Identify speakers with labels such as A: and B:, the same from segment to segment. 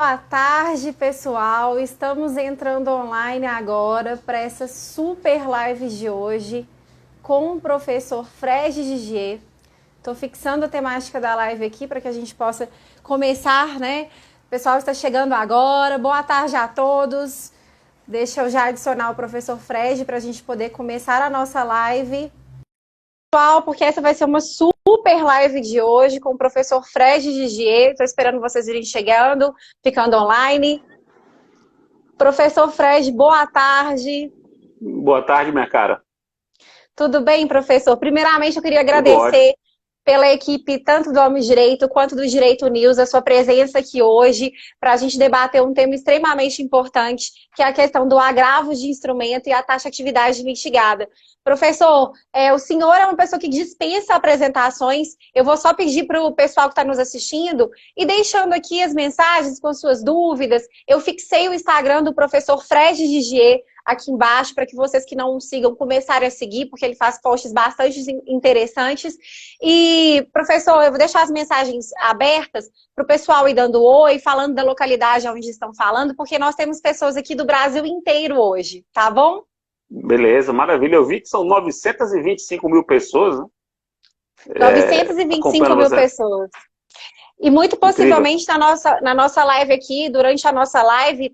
A: Boa tarde, pessoal. Estamos entrando online agora para essa super live de hoje com o professor Fred Gigier. Estou fixando a temática da live aqui para que a gente possa começar, né? O pessoal está chegando agora. Boa tarde a todos. Deixa eu já adicionar o professor Fred para a gente poder começar a nossa live. Pessoal, porque essa vai ser uma super live de hoje com o professor Fred Gigier. Estou esperando vocês irem chegando, ficando online. Professor Fred, boa tarde.
B: Boa tarde, minha cara.
A: Tudo bem, professor? Primeiramente, eu queria
B: Tudo ótimo.
A: agradecer pela equipe, tanto do Homem Direito quanto do Direito News, a sua presença aqui hoje, para a gente debater um tema extremamente importante, que é a questão do agravo de instrumento e a taxa de atividade mitigada. Professor, o senhor é uma pessoa que dispensa apresentações. Eu vou só pedir para o pessoal que está nos assistindo e deixando aqui as mensagens com suas dúvidas. Eu fixei o Instagram do professor Fred Gigier aqui embaixo, para que vocês que não o sigam começarem a seguir, porque ele faz posts bastante interessantes. E, professor, eu vou deixar as mensagens abertas para o pessoal ir dando oi, falando da localidade onde estão falando, porque nós temos pessoas aqui do Brasil inteiro hoje, tá bom?
B: Beleza, maravilha. Eu vi que são 925 mil pessoas, né,
A: 925
B: acompanhando
A: mil
B: você.
A: pessoas. E muito
B: Incrível.
A: possivelmente na nossa live aqui, durante a nossa live,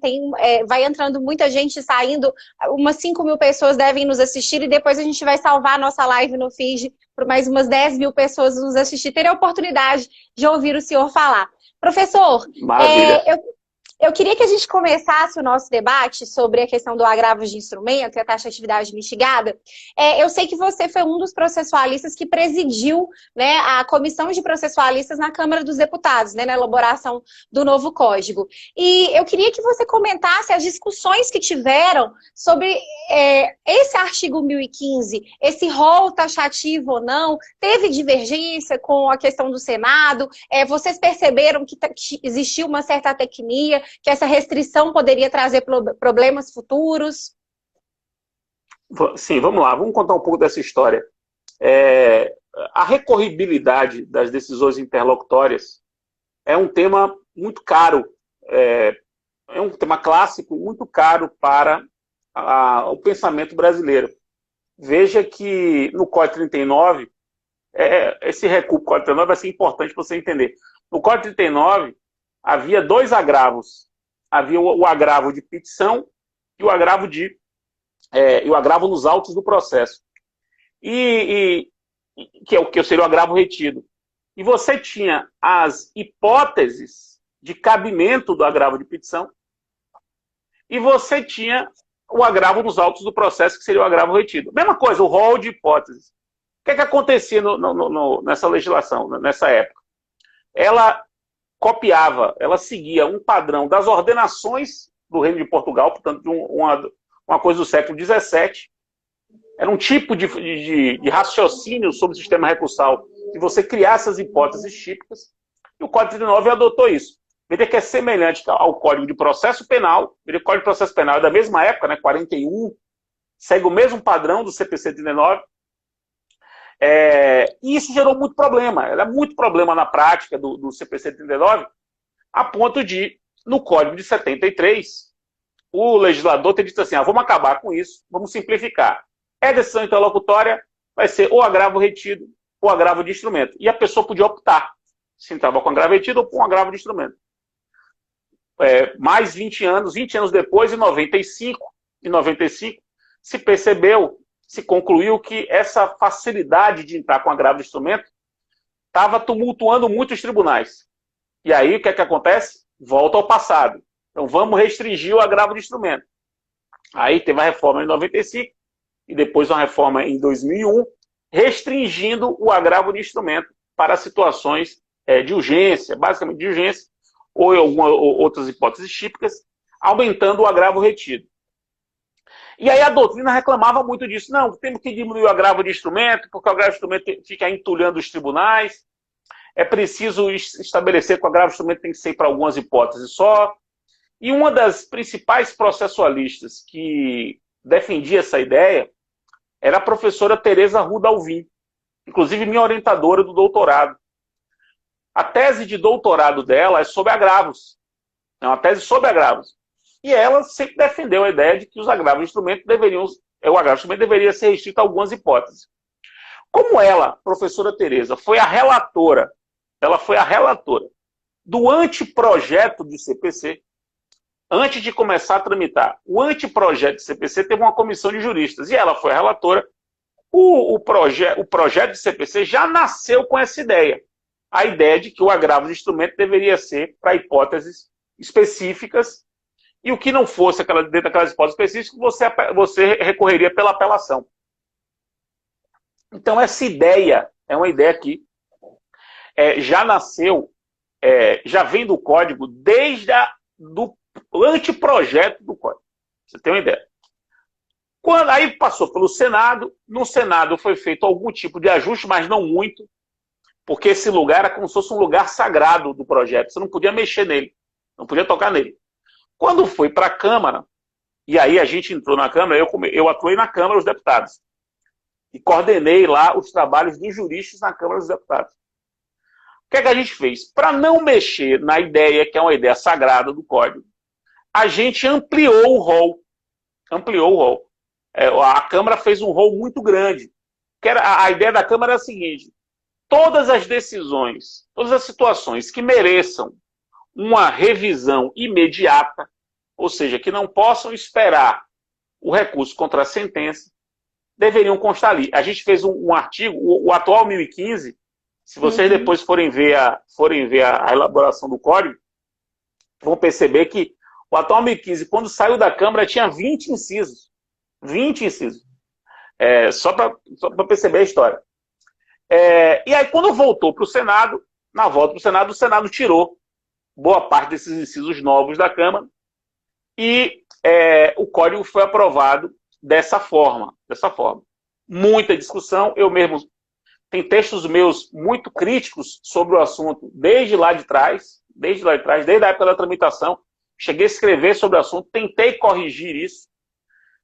A: vai entrando muita gente saindo, umas 5 mil pessoas devem nos assistir e depois a gente vai salvar a nossa live no feed para mais umas 10 mil pessoas nos assistir, terem a oportunidade de ouvir o senhor falar. Professor,
B: Maravilha.
A: eu queria que a gente começasse o nosso debate sobre a questão do agravo de instrumento e a taxa de atividade mitigada. Eu sei que você foi um dos processualistas que presidiu, né, a comissão de processualistas na Câmara dos Deputados, né, na elaboração do novo código. E eu queria que você comentasse as discussões que tiveram sobre esse artigo 1015, esse rol taxativo ou não, teve divergência com a questão do Senado, vocês perceberam que existia uma certa tecnia, que essa restrição poderia trazer problemas futuros?
B: Sim, vamos lá. Vamos contar um pouco dessa história. É, a recorribilidade das decisões interlocutórias é um tema muito caro. É um tema clássico muito caro para o pensamento brasileiro. Veja que no Código 39, esse recuo do Código 39 vai ser importante para você entender. No Código 39, havia dois agravos. Havia o agravo de petição e o agravo, e o agravo nos autos do processo. Que é o que seria o agravo retido. E você tinha as hipóteses de cabimento do agravo de petição e você tinha o agravo nos autos do processo, que seria o agravo retido. Mesma coisa, o rol de hipóteses. O que é que acontecia nessa legislação, nessa época? Ela copiava, ela seguia um padrão das ordenações do Reino de Portugal, portanto, uma coisa do século XVII. Era um tipo de raciocínio sobre o sistema recursal, de você criar essas hipóteses típicas, e o Código 39 adotou isso. Veja que é semelhante ao Código de Processo Penal. Veja que o Código de Processo Penal é da mesma época, né, 41, segue o mesmo padrão do CPC 39. E isso gerou muito problema. Era muito problema na prática do CPC 39, a ponto de, no Código de 73, o legislador ter dito assim, vamos acabar com isso, vamos simplificar. Decisão interlocutória, vai ser ou agravo retido ou agravo de instrumento. E a pessoa podia optar se estava com agravo retido ou com agravo de instrumento. Mais 20 anos depois, em 95, se percebeu, se concluiu que essa facilidade de entrar com agravo de instrumento estava tumultuando muito os tribunais. E aí, o que é que acontece? Volta ao passado. Então, vamos restringir o agravo de instrumento. Aí teve a reforma em 95 e depois uma reforma em 2001, restringindo o agravo de instrumento para situações de urgência, basicamente de urgência, ou outras hipóteses típicas, aumentando o agravo retido. E aí a doutrina reclamava muito disso. Não, temos que diminuir o agravo de instrumento, porque o agravo de instrumento fica entulhando os tribunais. É preciso estabelecer que o agravo de instrumento tem que ser para algumas hipóteses só. E uma das principais processualistas que defendia essa ideia era a professora Tereza Ruda Alvim, inclusive minha orientadora do doutorado. A tese de doutorado dela é sobre agravos. É uma tese sobre agravos. E ela sempre defendeu a ideia de que os agravos de instrumento deveriam, o agravo de instrumento deveria ser restrito a algumas hipóteses. Como ela, professora Tereza, ela foi a relatora do anteprojeto de CPC, antes de começar a tramitar o anteprojeto de CPC, teve uma comissão de juristas, e ela foi a relatora. O projeto de CPC já nasceu com essa ideia. A ideia de que o agravo de instrumento deveria ser para hipóteses específicas, e o que não fosse dentro daquelas hipóteses específicas, você recorreria pela apelação. Então, essa ideia é uma ideia que já nasceu, já vem do código desde do anteprojeto do código. Você tem uma ideia. Aí passou pelo Senado, no Senado foi feito algum tipo de ajuste, mas não muito, porque esse lugar era como se fosse um lugar sagrado do projeto, você não podia mexer nele, não podia tocar nele. Quando foi para a Câmara, e aí a gente entrou na Câmara, eu atuei na Câmara dos Deputados, e coordenei lá os trabalhos dos juristas na Câmara dos Deputados. O que é que a gente fez? Para não mexer na ideia, que é uma ideia sagrada do código, a gente ampliou o rol. A Câmara fez um rol muito grande. A ideia da Câmara é a seguinte: todas as decisões, todas as situações que mereçam uma revisão imediata, ou seja, que não possam esperar o recurso contra a sentença, deveriam constar ali. A gente fez um artigo, o atual 1015, se vocês depois forem ver a elaboração do código, vão perceber que o atual 1015, quando saiu da Câmara, tinha 20 incisos. 20 incisos. Só para perceber a história. E aí, quando voltou para o Senado, na volta para o Senado, o Senado tirou boa parte desses incisos novos da Câmara e o código foi aprovado dessa forma. Muita discussão. Eu mesmo tenho textos meus muito críticos sobre o assunto desde lá de trás, desde a época da tramitação. Cheguei a escrever sobre o assunto, tentei corrigir isso,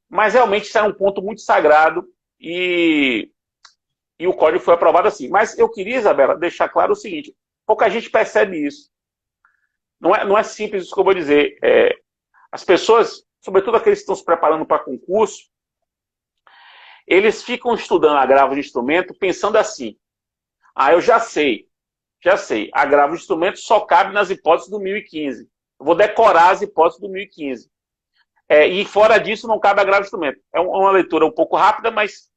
B: mas realmente isso era um ponto muito sagrado e o código foi aprovado assim. Mas eu queria, Isabela, deixar claro o seguinte: pouca gente percebe isso. Não é simples isso que eu vou dizer. As pessoas, sobretudo aqueles que estão se preparando para concurso, eles ficam estudando agravo de instrumento pensando assim: eu já sei, agravo de instrumento só cabe nas hipóteses do 1015. Eu vou decorar as hipóteses do 1015. E fora disso não cabe agravo de instrumento. É uma leitura um pouco rápida, mas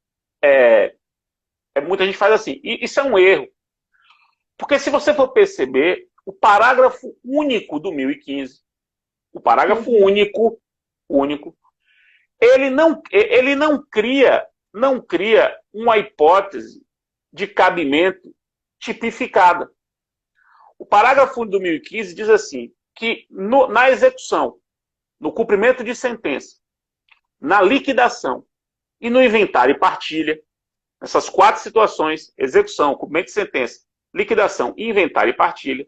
B: muita gente faz assim. E isso é um erro. Porque se você for perceber, o parágrafo único do 1015, o parágrafo único, ele não cria uma hipótese de cabimento tipificada. O parágrafo único do 1015 diz assim, que na execução, no cumprimento de sentença, na liquidação e no inventário e partilha, essas 4 situações, execução, cumprimento de sentença, liquidação, inventário e partilha,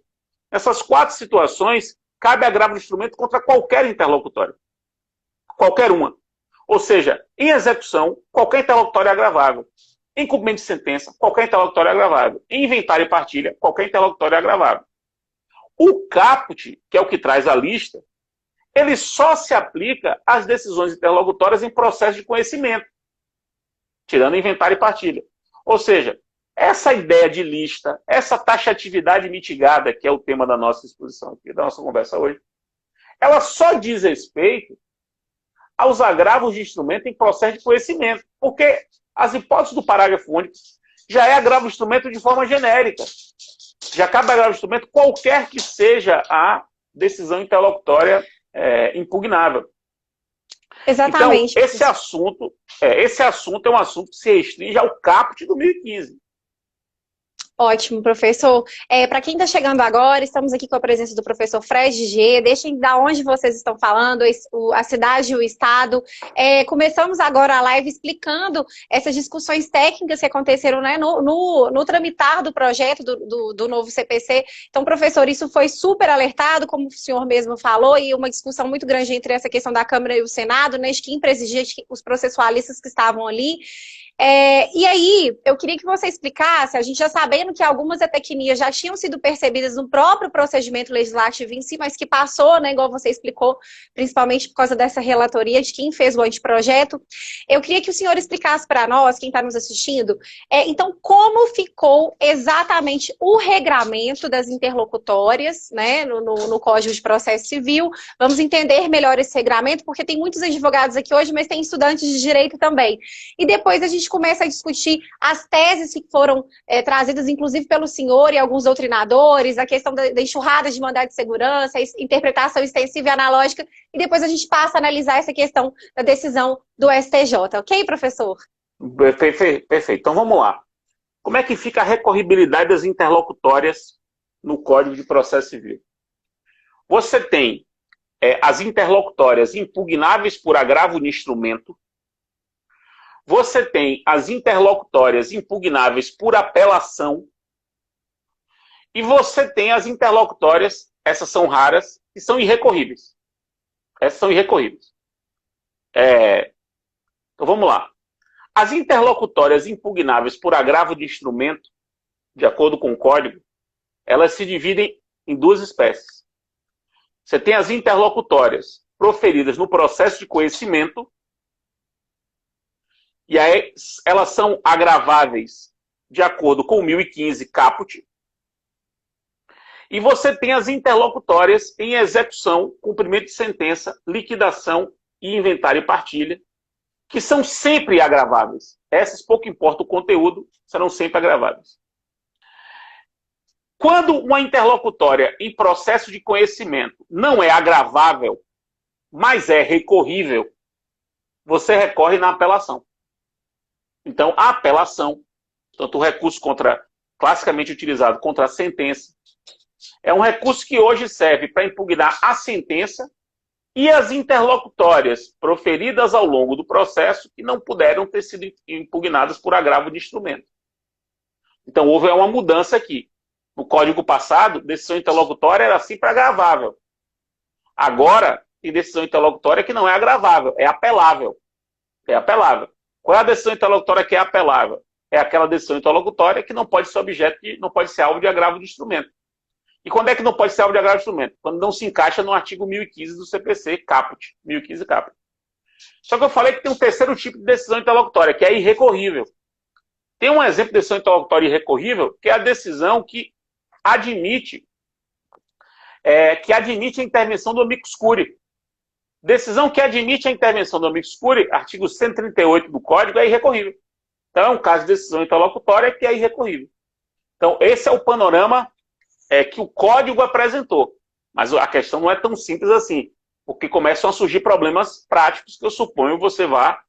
B: nessas 4 situações, cabe agravo de instrumento contra qualquer interlocutório. Qualquer uma. Ou seja, em execução, qualquer interlocutório é agravável. Em cumprimento de sentença, qualquer interlocutório é agravável. Em inventário e partilha, qualquer interlocutório é agravável. O caput, que é o que traz a lista, ele só se aplica às decisões interlocutórias em processo de conhecimento, tirando inventário e partilha. Ou seja, essa ideia de lista, essa taxatividade mitigada, que é o tema da nossa exposição aqui, da nossa conversa hoje, ela só diz respeito aos agravos de instrumento em processo de conhecimento, porque as hipóteses do parágrafo único já é agravo de instrumento de forma genérica. Já cabe agravo de instrumento qualquer que seja a decisão interlocutória impugnável.
A: Exatamente.
B: Então, esse assunto é um assunto que se restringe ao caput do 1015.
A: Ótimo, professor. Para quem está chegando agora, estamos aqui com a presença do professor Fred G. Deixem de onde vocês estão falando, a cidade e o estado. Começamos agora a live explicando essas discussões técnicas que aconteceram, né, no tramitar do projeto do novo CPC. Então, professor, isso foi super alertado, como o senhor mesmo falou, e uma discussão muito grande entre essa questão da Câmara e o Senado, né, de quem presidia os processualistas que estavam ali. E aí, eu queria que você explicasse, a gente já sabendo entendendo que algumas tecnias já tinham sido percebidas no próprio procedimento legislativo em si, mas que passou, né, igual você explicou, principalmente por causa dessa relatoria de quem fez o anteprojeto. Eu queria que o senhor explicasse para nós, quem está nos assistindo, então, como ficou exatamente o regramento das interlocutórias, né, no Código de Processo Civil. Vamos entender melhor esse regramento, porque tem muitos advogados aqui hoje, mas tem estudantes de direito também. E depois a gente começa a discutir as teses que foram trazidas, inclusive pelo senhor e alguns doutrinadores, a questão da enxurrada de mandado de segurança, interpretação extensiva e analógica, e depois a gente passa a analisar essa questão da decisão do STJ. Ok, professor?
B: Perfeito. Então vamos lá. Como é que fica a recorribilidade das interlocutórias no Código de Processo Civil? Você tem as interlocutórias impugnáveis por agravo de instrumento. Você tem as interlocutórias impugnáveis por apelação. E você tem as interlocutórias, essas são raras, que são irrecorríveis. Essas são irrecorríveis. Então vamos lá. As interlocutórias impugnáveis por agravo de instrumento, de acordo com o Código, elas se dividem em duas espécies. Você tem as interlocutórias proferidas no processo de conhecimento, e aí elas são agraváveis de acordo com o 1015 caput. E você tem as interlocutórias em execução, cumprimento de sentença, liquidação e inventário e partilha, que são sempre agraváveis. Essas, pouco importa o conteúdo, serão sempre agraváveis. Quando uma interlocutória em processo de conhecimento não é agravável, mas é recorrível, você recorre na apelação. Então, a apelação, tanto o recurso classicamente utilizado contra a sentença, é um recurso que hoje serve para impugnar a sentença e as interlocutórias proferidas ao longo do processo que não puderam ter sido impugnadas por agravo de instrumento. Então, houve uma mudança aqui. No Código passado, decisão interlocutória era sempre agravável. Agora, tem decisão interlocutória que não é agravável, é apelável. É apelável. Qual é a decisão interlocutória que é apelável? É aquela decisão interlocutória que não pode ser não pode ser alvo de agravo de instrumento. E quando é que não pode ser alvo de agravo de instrumento? Quando não se encaixa no artigo 1015 do CPC, caput. 1015 caput. Só que eu falei que tem um terceiro tipo de decisão interlocutória, que é irrecorrível. Tem um exemplo de decisão interlocutória irrecorrível, que é a decisão que admite a intervenção do amicus curiae. Decisão que admite a intervenção do amicus curiae, artigo 138 do Código, é irrecorrível. Então é um caso de decisão interlocutória que é irrecorrível. Então esse é o panorama que o Código apresentou. Mas a questão não é tão simples assim, porque começam a surgir problemas práticos que eu suponho você vá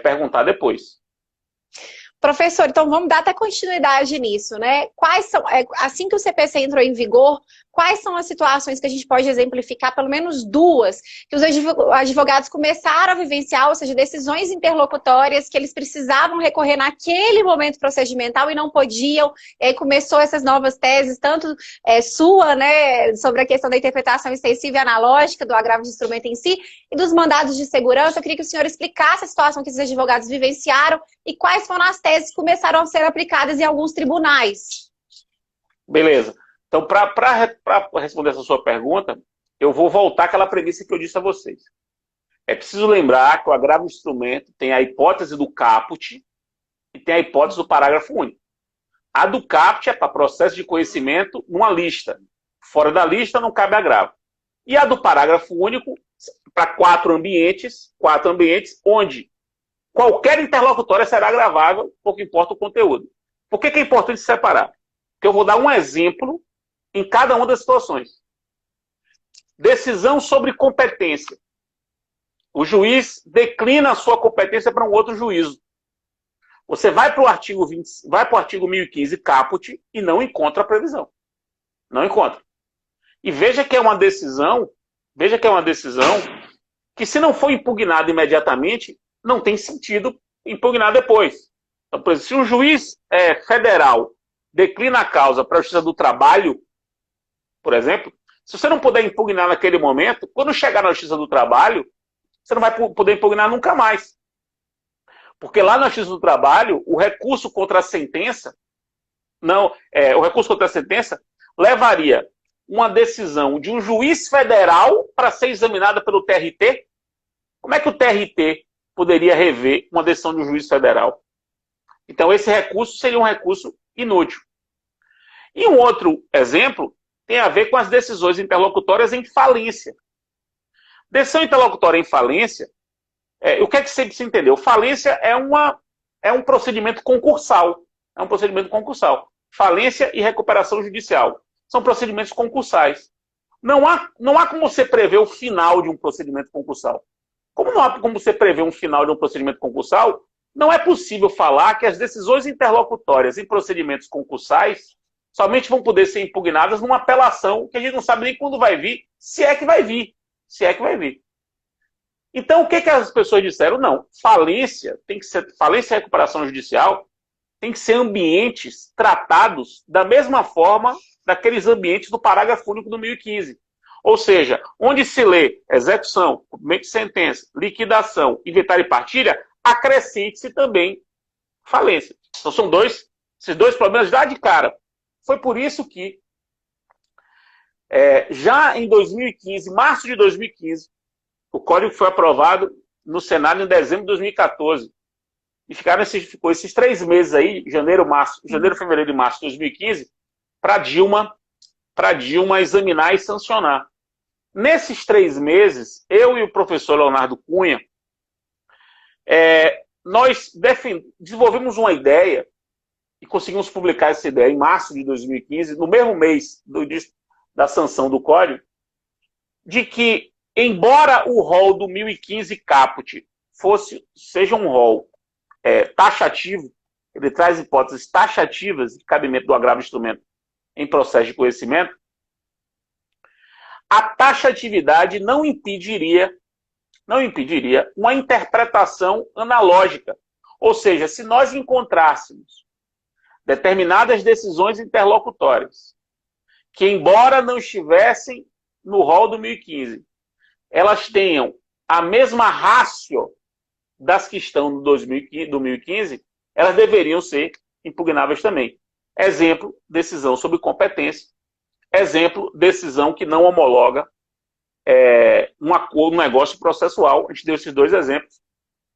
B: perguntar depois.
A: Professor, então vamos dar até continuidade nisso, né? Quais são, assim que o CPC entrou em vigor, quais são as situações que a gente pode exemplificar, pelo menos duas, que os advogados começaram a vivenciar, ou seja, decisões interlocutórias que eles precisavam recorrer naquele momento procedimental e não podiam, e aí começou essas novas teses, tanto sua, né, sobre a questão da interpretação extensiva e analógica do agravo de instrumento em si, e dos mandados de segurança. Eu queria que o senhor explicasse a situação que esses advogados vivenciaram e quais foram as teses que começaram a ser aplicadas em alguns tribunais.
B: Beleza. Então, para responder essa sua pergunta, eu vou voltar àquela premissa que eu disse a vocês. É preciso lembrar que o agravo de instrumento tem a hipótese do caput e tem a hipótese do parágrafo único. A do caput é para processo de conhecimento numa lista. Fora da lista não cabe agravo. E a do parágrafo único para quatro ambientes onde qualquer interlocutória será agravável, pouco importa o conteúdo. Por que é importante separar? Porque eu vou dar um exemplo em cada uma das situações. Decisão sobre competência. O juiz declina a sua competência para um outro juízo. Você vai para o artigo 1015 caput e não encontra a previsão. Não encontra. E veja que é uma decisão que, se não for impugnada imediatamente, não tem sentido impugnar depois. Então, por exemplo, se um juiz federal declina a causa para a Justiça do Trabalho, por exemplo, se você não puder impugnar naquele momento, quando chegar na Justiça do Trabalho, você não vai poder impugnar nunca mais. Porque lá na Justiça do Trabalho, o recurso contra a sentença não, o recurso contra a sentença levaria uma decisão de um juiz federal para ser examinada pelo TRT? Como é que o TRT poderia rever uma decisão de um juiz federal? Então, esse recurso seria um recurso inútil. E um outro exemplo tem a ver com as decisões interlocutórias em falência. Decisão interlocutória em falência, o que é que você precisa entender? Falência é um procedimento concursal. É um procedimento concursal. Falência e recuperação judicial. São procedimentos concursais. Não há como você prever o final de um procedimento concursal. Como não há como você prever um final de um procedimento concursal, não é possível falar que as decisões interlocutórias em procedimentos concursais somente vão poder ser impugnadas numa apelação que a gente não sabe nem quando vai vir, se é que vai vir. Se é que vai vir. Então, o que as pessoas disseram? Não, falência e recuperação judicial tem que ser ambientes tratados da mesma forma daqueles ambientes do parágrafo único do 1015. Ou seja, onde se lê execução, cumprimento de sentença, liquidação, inventário e partilha, acrescente-se também falência. Então são esses dois problemas já de cara. Foi por isso que, já em 2015, março de 2015, o código foi aprovado no Senado em dezembro de 2014. E ficou esses 3 meses aí, janeiro, fevereiro e março de 2015, para Dilma examinar e sancionar. Nesses 3 meses, eu e o professor Leonardo Cunha, nós desenvolvemos uma ideia e conseguimos publicar essa ideia em março de 2015, no mesmo mês da sanção do código, de que, embora o rol do 1015 caput seja um rol taxativo, ele traz hipóteses taxativas de cabimento do agravo de instrumento em processo de conhecimento, a taxatividade não impediria uma interpretação analógica. Ou seja, se nós encontrássemos determinadas decisões interlocutórias que, embora não estivessem no rol do 1015, elas tenham a mesma ratio das que estão do 1015, elas deveriam ser impugnáveis também. Exemplo, decisão sobre competência. Exemplo, decisão que não homologa um negócio processual. A gente deu esses 2 exemplos.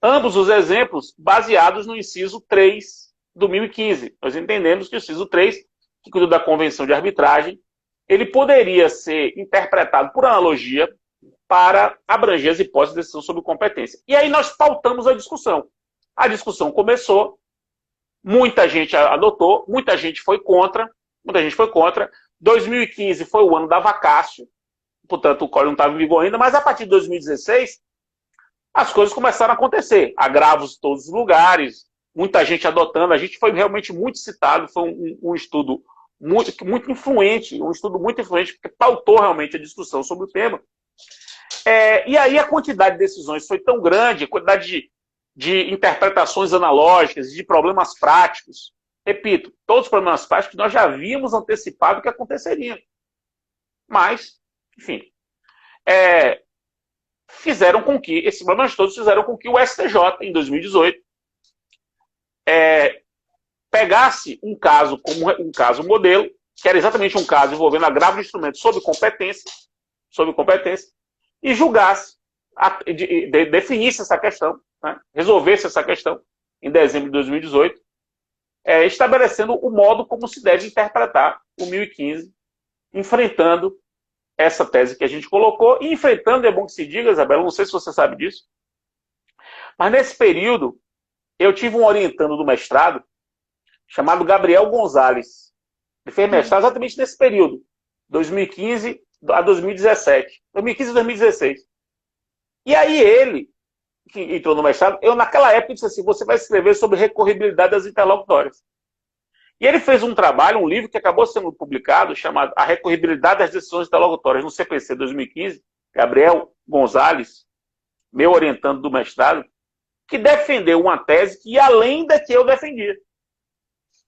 B: Ambos os exemplos baseados no inciso 3 do 1015. Nós entendemos que o inciso 3, que cuida da convenção de arbitragem, ele poderia ser interpretado por analogia para abranger as hipóteses de decisão sobre competência. E aí nós pautamos a discussão. A discussão começou, muita gente adotou, muita gente foi contra. 2015 foi o ano da vacácio, portanto o código não estava em vigor ainda, mas a partir de 2016 as coisas começaram a acontecer. Agravos em todos os lugares, muita gente adotando, a gente foi realmente muito citado, foi um estudo muito influente, que pautou realmente a discussão sobre o tema. E aí a quantidade de decisões foi tão grande, a quantidade de interpretações analógicas, de problemas práticos. Repito, todos os problemas práticos nós já havíamos antecipado que aconteceriam. Mas, enfim, esses problemas todos fizeram com que o STJ, em 2018, pegasse um caso como um caso modelo, que era exatamente um caso envolvendo agravo de instrumento sob competência, e julgasse, definisse essa questão, né, resolvesse essa questão em dezembro de 2018, estabelecendo o modo como se deve interpretar o 1015, enfrentando essa tese que a gente colocou, e enfrentando, é bom que se diga, Isabela, não sei se você sabe disso, mas nesse período, eu tive um orientando do mestrado, chamado Gabriel Gonzalez. Ele fez mestrado exatamente nesse período, 2015 a 2017. 2015 a 2016. E aí ele, que entrou no mestrado, eu naquela época disse assim, você vai escrever sobre recorribilidade das interlocutórias. E ele fez um trabalho, um livro que acabou sendo publicado, chamado A Recorribilidade das Decisões Interlocutórias, no CPC 2015, Gabriel Gonzalez, meu orientando do mestrado, que defendeu uma tese que ia além da que eu defendia.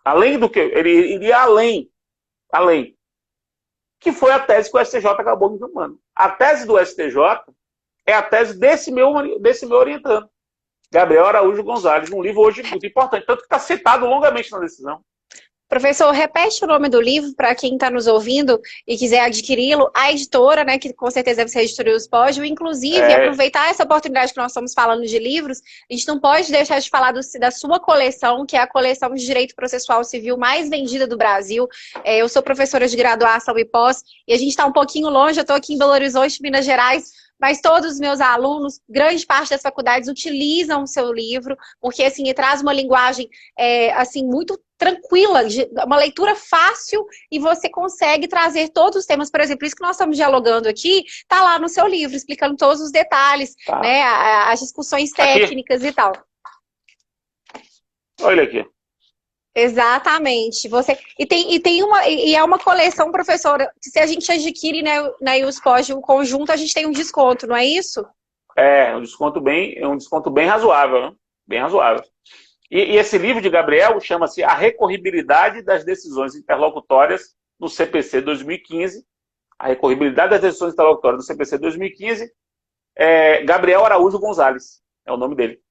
B: Além do que ele iria além, que foi a tese que o STJ acabou me informando. A tese do STJ é a tese desse meu orientando, Gabriel Araújo Gonzalez, num livro hoje muito importante, tanto que está citado longamente na decisão.
A: Professor, repete o nome do livro para quem está nos ouvindo e quiser adquiri-lo. A editora, né, que com certeza deve ser a editora Euspódio, inclusive, aproveitar essa oportunidade que nós estamos falando de livros, a gente não pode deixar de falar da sua coleção, que é a coleção de Direito Processual Civil mais vendida do Brasil. Eu sou professora de graduação e pós, e a gente está um pouquinho longe, eu estou aqui em Belo Horizonte, Minas Gerais, mas todos os meus alunos, grande parte das faculdades, utilizam o seu livro, porque assim, ele traz uma linguagem assim, muito tranquila, uma leitura fácil, e você consegue trazer todos os temas. Por exemplo, isso que nós estamos dialogando aqui, está lá no seu livro, explicando todos os detalhes, tá, né, as discussões técnicas aqui e tal.
B: Olha aqui.
A: Exatamente. E é uma coleção, professora, que se a gente adquire, né, na Euspódio o conjunto, a gente tem um desconto, não é isso?
B: Um desconto bem razoável, né? Bem razoável. E esse livro de Gabriel chama-se A Recorribilidade das Decisões Interlocutórias no CPC 2015. A Recorribilidade das Decisões Interlocutórias no CPC 2015. Gabriel Araújo Gonzalez é o nome dele.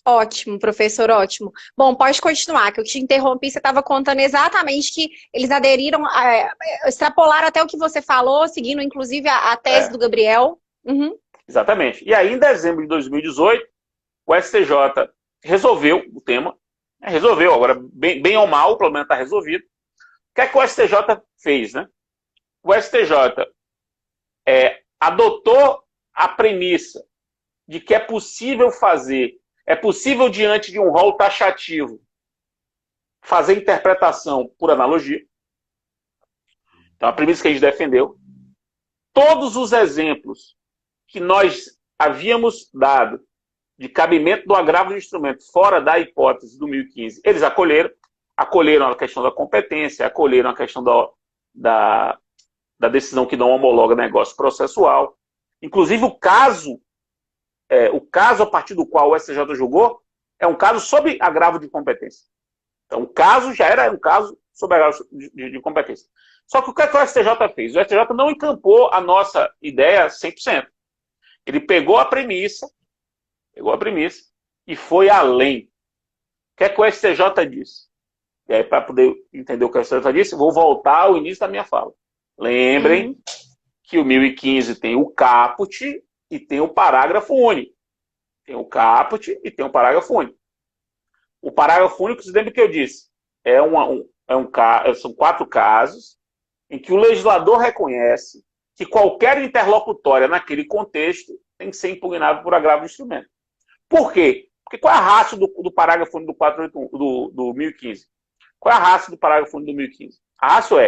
A: Ótimo, professor, ótimo. Bom, pode continuar, que eu te interrompi, você estava contando exatamente que eles aderiram, extrapolaram até o que você falou, seguindo inclusive a tese do Gabriel. Uhum.
B: Exatamente. E aí, em dezembro de 2018, o STJ resolveu o tema, resolveu, agora, bem ou mal, o problema está resolvido. O que é que o STJ fez, né? O STJ adotou a premissa de que é possível diante de um rol taxativo, fazer interpretação por analogia. Então, a premissa que a gente defendeu. Todos os exemplos que nós havíamos dado de cabimento do agravo de instrumento fora da hipótese do 1015, eles acolheram a questão da competência, acolheram a questão da decisão que não homologa negócio processual. Inclusive, o caso a partir do qual o STJ julgou é um caso sob agravo de competência. Então, o caso já era um caso sob agravo de competência. Só que o que o STJ fez? O STJ não encampou a nossa ideia 100%. Ele pegou a premissa e foi além. O que é que o STJ disse? E aí, para poder entender o que o STJ disse, vou voltar ao início da minha fala. Lembrem que o 1015 tem o caput e tem o parágrafo único. Tem o caput e tem o parágrafo único. O parágrafo único, se lembra que eu disse, são 4 casos em que o legislador reconhece que qualquer interlocutória naquele contexto tem que ser impugnado por agravo de instrumento. Por quê? Porque qual é a ratio do parágrafo único do 1015? Qual é a ratio do parágrafo único do 1015? A ratio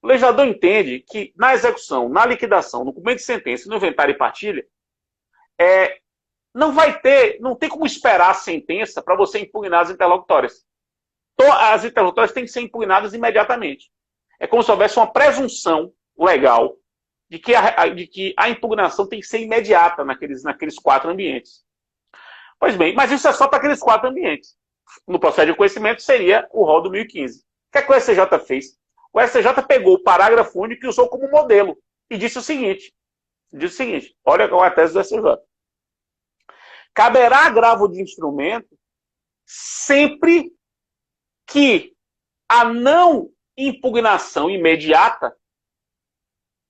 B: o legislador entende que na execução, na liquidação, no cumprimento de sentença, no inventário e partilha, não tem como esperar a sentença para você impugnar as interlocutórias. As interlocutórias têm que ser impugnadas imediatamente. É como se houvesse uma presunção legal de que a impugnação tem que ser imediata naqueles 4 ambientes. Pois bem, mas isso é só para aqueles 4 ambientes. No processo de conhecimento seria o rol do 1015. O que é que o STJ fez? O STJ pegou o parágrafo único e usou como modelo. E disse o seguinte, olha qual é a tese do STJ. Caberá agravo de instrumento sempre que a não impugnação imediata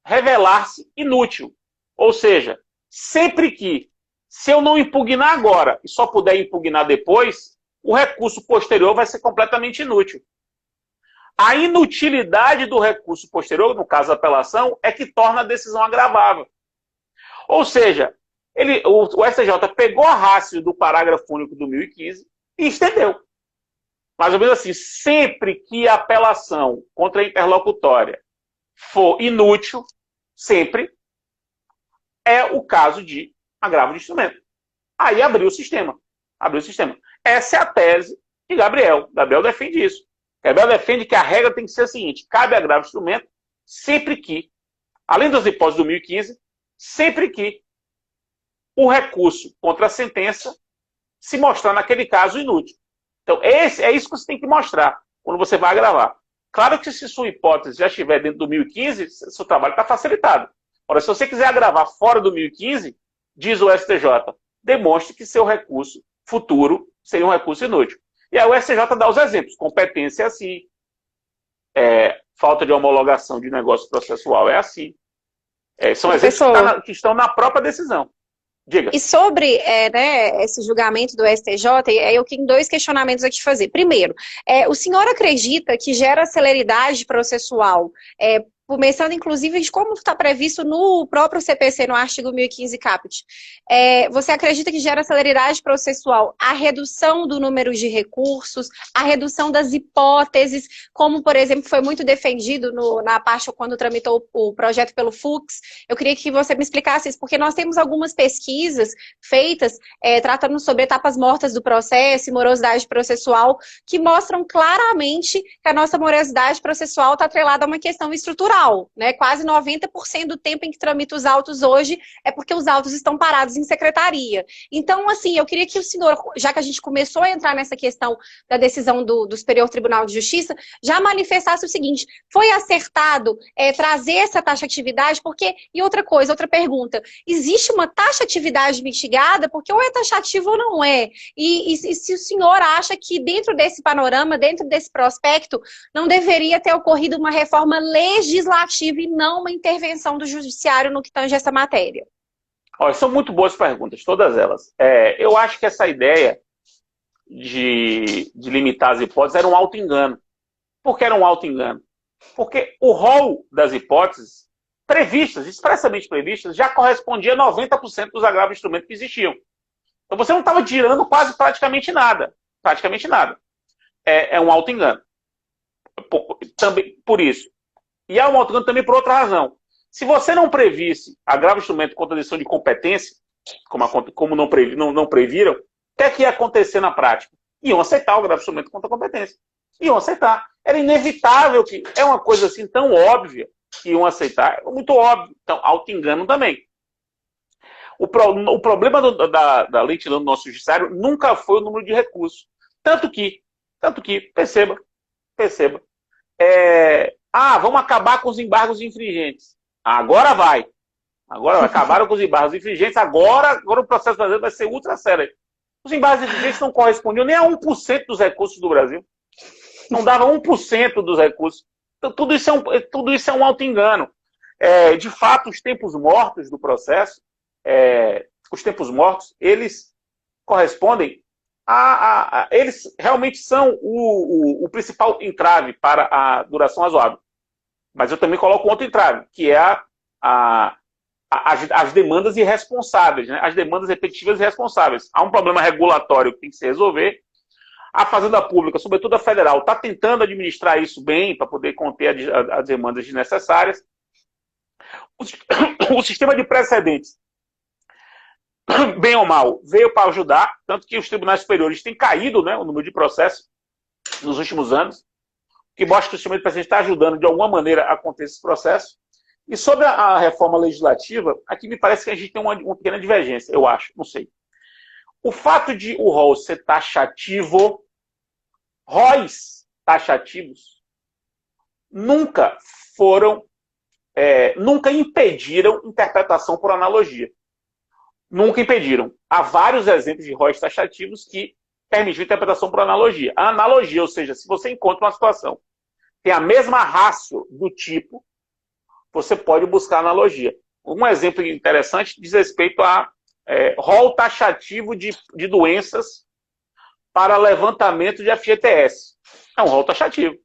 B: revelar-se inútil. Ou seja, sempre que, se eu não impugnar agora e só puder impugnar depois, o recurso posterior vai ser completamente inútil. A inutilidade do recurso posterior, no caso da apelação, é que torna a decisão agravável. Ou seja, o STJ pegou a ratio do parágrafo único do 1015 e estendeu. Mais ou menos assim, sempre que a apelação contra a interlocutória for inútil, sempre é o caso de agravo de instrumento. Aí abriu o sistema. Essa é a tese de Gabriel. Gabriel defende isso. Gabriel defende que a regra tem que ser a seguinte: cabe agravo de instrumento sempre que, além das hipóteses do 1015, sempre que o recurso contra a sentença se mostrar, naquele caso, inútil. Então, é isso que você tem que mostrar quando você vai agravar. Claro que se sua hipótese já estiver dentro do 1015, seu trabalho está facilitado. Ora, se você quiser agravar fora do 1015, diz o STJ, demonstre que seu recurso futuro seria um recurso inútil. E aí o STJ dá os exemplos. Competência é assim, falta de homologação de negócio processual. É assim. São
A: Professor,
B: exemplos que estão na própria decisão. Diga.
A: e sobre esse julgamento do STJ, eu tenho dois questionamentos a te fazer. Primeiro, o senhor acredita que gera celeridade processual, começando inclusive de como está previsto no próprio CPC, no artigo 1015 caput? Você acredita que gera celeridade processual a redução do número de recursos, a redução das hipóteses, como, por exemplo, foi muito defendido na parte quando tramitou o projeto pelo Fux? Eu queria que você me explicasse isso, porque nós temos algumas pesquisas feitas tratando sobre etapas mortas do processo e morosidade processual, que mostram claramente que a nossa morosidade processual está atrelada a uma questão estrutural. Né? Quase 90% do tempo em que tramita os autos hoje é porque os autos estão parados em secretaria. Então, assim, eu queria que o senhor, já que a gente começou a entrar nessa questão da decisão do Superior Tribunal de Justiça, já manifestasse o seguinte: foi acertado trazer essa taxatividade? Porque, e outra coisa, outra pergunta, existe uma taxatividade mitigada? Porque ou é taxativo ou não é? E se o senhor acha que dentro desse panorama, dentro desse prospecto, não deveria ter ocorrido uma reforma legislativa e não uma intervenção do judiciário no que tange essa matéria?
B: Olha, são muito boas perguntas, todas elas. Eu acho que essa ideia de limitar as hipóteses era um auto-engano. Por que era um auto-engano? Porque o rol das hipóteses previstas, expressamente previstas, já correspondia a 90% dos agravos de instrumento que existiam. Então você não estava tirando praticamente nada. Praticamente nada. É um auto-engano. Também por isso. E há um auto-engano também por outra razão. Se você não previsse agravo de instrumento contra a decisão de competência, como não previram, o que é que ia acontecer na prática? Iam aceitar o agravo de instrumento contra a competência. Iam aceitar. Era inevitável que... É uma coisa assim tão óbvia que iam aceitar. É muito óbvio. Então, auto-engano também. O problema da lentidão do nosso judiciário nunca foi o número de recursos. Tanto que, perceba, vamos acabar com os embargos infringentes. Agora vai. Acabaram com os embargos infringentes, agora o processo brasileiro vai ser ultra sério. Os embargos infringentes não correspondiam nem a 1% dos recursos do Brasil. Não dava 1% dos recursos. Então, tudo isso é um auto-engano. De fato, os tempos mortos do processo, eles correspondem eles realmente são o principal entrave para a duração razoável. Mas eu também coloco outro entrave, que é as demandas irresponsáveis, né? As demandas repetitivas e irresponsáveis. Há um problema regulatório que tem que se resolver. A Fazenda Pública, sobretudo a federal, está tentando administrar isso bem para poder conter as demandas desnecessárias. O sistema de precedentes, bem ou mal, veio para ajudar, tanto que os tribunais superiores têm caído, né, o número de processos nos últimos anos, que mostra que o sistema de precedentes está ajudando de alguma maneira a conter esse processo. E sobre a reforma legislativa, aqui me parece que a gente tem uma pequena divergência, eu acho, não sei. O fato de o rol ser taxativo, róis taxativos, nunca impediram interpretação por analogia. Nunca impediram. Há vários exemplos de róis taxativos que permitem interpretação por analogia. A analogia, ou seja, se você encontra uma situação tem a mesma ratio do tipo, você pode buscar analogia. Um exemplo interessante diz respeito a rol taxativo de doenças para levantamento de FGTS. É um rol taxativo.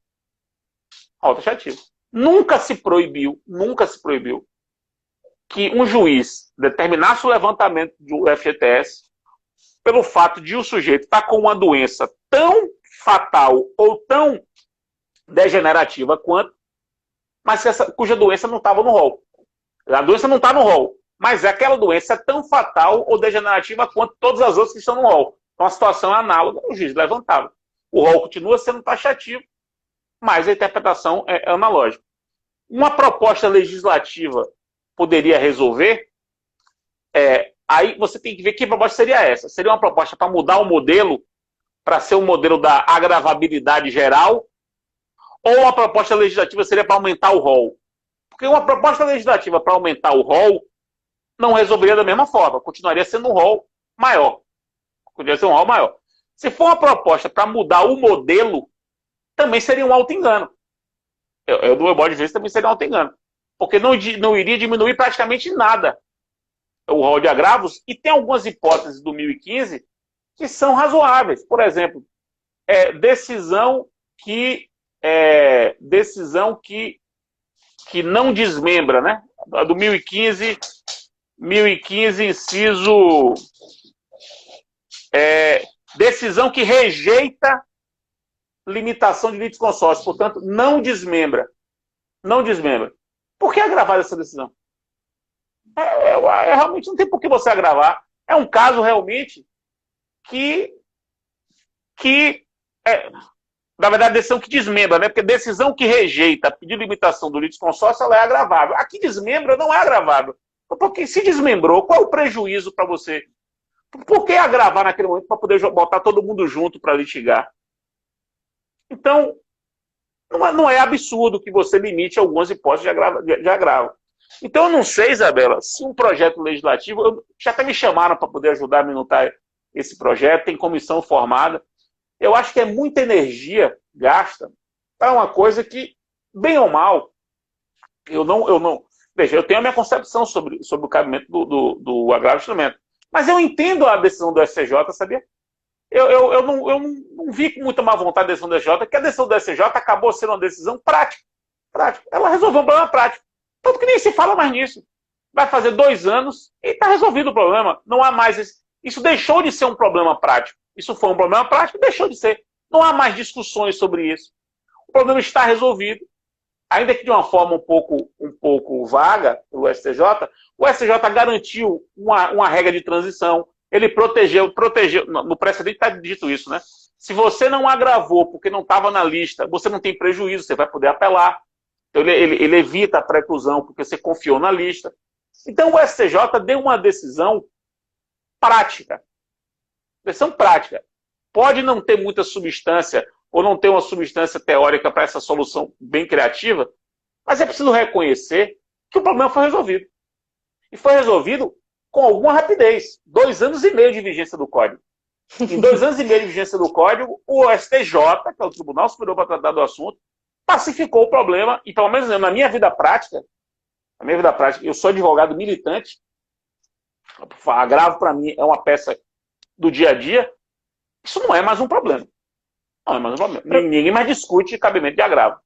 B: Rol taxativo. Nunca se proibiu que um juiz determinasse o levantamento do FGTS pelo fato de o sujeito estar com uma doença tão fatal ou tão degenerativa quanto, mas cuja doença não estava no rol. A doença não está no rol, mas aquela doença é tão fatal ou degenerativa quanto todas as outras que estão no rol. Então a situação é análoga, o juiz levantava. O rol continua sendo taxativo, mas a interpretação é analógica. Uma proposta legislativa poderia resolver, aí você tem que ver que proposta seria essa. Seria uma proposta para mudar o modelo, para ser um modelo da agravabilidade geral, ou uma proposta legislativa seria para aumentar o rol? Porque uma proposta legislativa para aumentar o rol não resolveria da mesma forma, continuaria sendo um rol maior. Se for uma proposta para mudar o modelo, também seria um auto-engano. do meu modo de ver, isso também seria um auto-engano. Porque não iria diminuir praticamente nada o rol de agravos, e tem algumas hipóteses do 1015 que são razoáveis. Por exemplo, decisão que não desmembra, né? A do 1015, inciso... decisão que rejeita limitação de litisconsórcio, portanto, não desmembra. Não desmembra. Por que agravar essa decisão? Realmente não tem por que você agravar. É um caso realmente na verdade, decisão que desmembra, né? Porque decisão que rejeita pedir limitação do litisconsórcio, ela é agravável. A que desmembra não é agravável. Porque se desmembrou, qual é o prejuízo para você? Por que agravar naquele momento para poder botar todo mundo junto para litigar? Então, não é absurdo que você limite algumas hipóteses de agravo. Então, eu não sei, Isabela, se um projeto legislativo... Já até me chamaram para poder ajudar a minutar esse projeto, tem comissão formada. Eu acho que é muita energia gasta para uma coisa que, bem ou mal, eu não... Veja, eu tenho a minha concepção sobre o cabimento do agravo de instrumento. Mas eu entendo a decisão do STJ, sabia? Eu não vi com muita má vontade a decisão do STJ, porque a decisão do STJ acabou sendo uma decisão prática. Ela resolveu um problema prático. Tanto que nem se fala mais nisso. Vai fazer 2 anos e está resolvido o problema. Não há mais... Isso deixou de ser um problema prático. Isso foi um problema prático e deixou de ser. Não há mais discussões sobre isso. O problema está resolvido. Ainda que de uma forma um pouco vaga pelo STJ, o STJ garantiu uma regra de transição. Ele protegeu, no precedente está dito isso, né? Se você não agravou porque não estava na lista, você não tem prejuízo, você vai poder apelar. Então, ele evita a preclusão porque você confiou na lista. Então, o STJ deu uma decisão prática. Decisão prática. Pode não ter muita substância ou não ter uma substância teórica para essa solução bem criativa, mas é preciso reconhecer que o problema foi resolvido. E foi resolvido com alguma rapidez. 2 anos e meio de vigência do Código. Em 2 anos e meio de vigência do Código, o STJ, que é o Tribunal Superior para tratar do assunto, pacificou o problema, e pelo menos na minha vida prática, eu sou advogado militante, agravo para mim é uma peça do dia a dia, isso não é mais um problema. Não é mais um problema. Ninguém mais discute cabimento de agravo.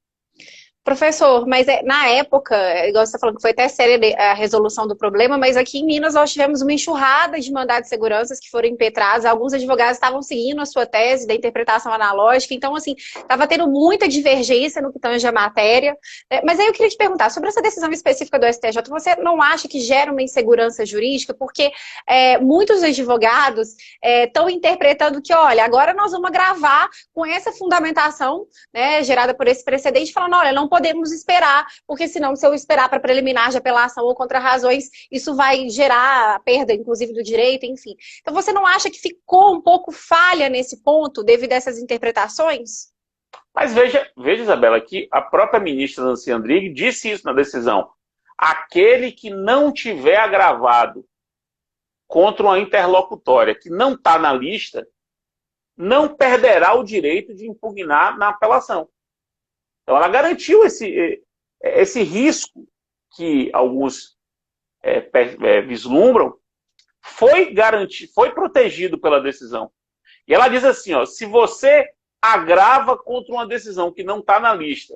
A: Professor, mas na época, igual você está falando que foi até séria a resolução do problema, mas aqui em Minas nós tivemos uma enxurrada de mandados de segurança que foram impetrados, alguns advogados estavam seguindo a sua tese da interpretação analógica, então assim, estava tendo muita divergência no que tange a matéria, mas aí eu queria te perguntar, sobre essa decisão específica do STJ, você não acha que gera uma insegurança jurídica? Porque muitos advogados estão interpretando que, olha, agora nós vamos agravar com essa fundamentação, né, gerada por esse precedente, falando, olha, não podemos esperar, porque senão, se eu esperar para preliminar de apelação ou contra razões, isso vai gerar a perda, inclusive, do direito, enfim. Então, você não acha que ficou um pouco falha nesse ponto, devido a essas interpretações?
B: Mas veja, Isabela, que a própria ministra Nancy Andrighi disse isso na decisão. Aquele que não tiver agravado contra uma interlocutória que não está na lista, não perderá o direito de impugnar na apelação. Então, ela garantiu esse risco que alguns vislumbram, foi protegido pela decisão. E ela diz assim, ó, se você agrava contra uma decisão que não está na lista,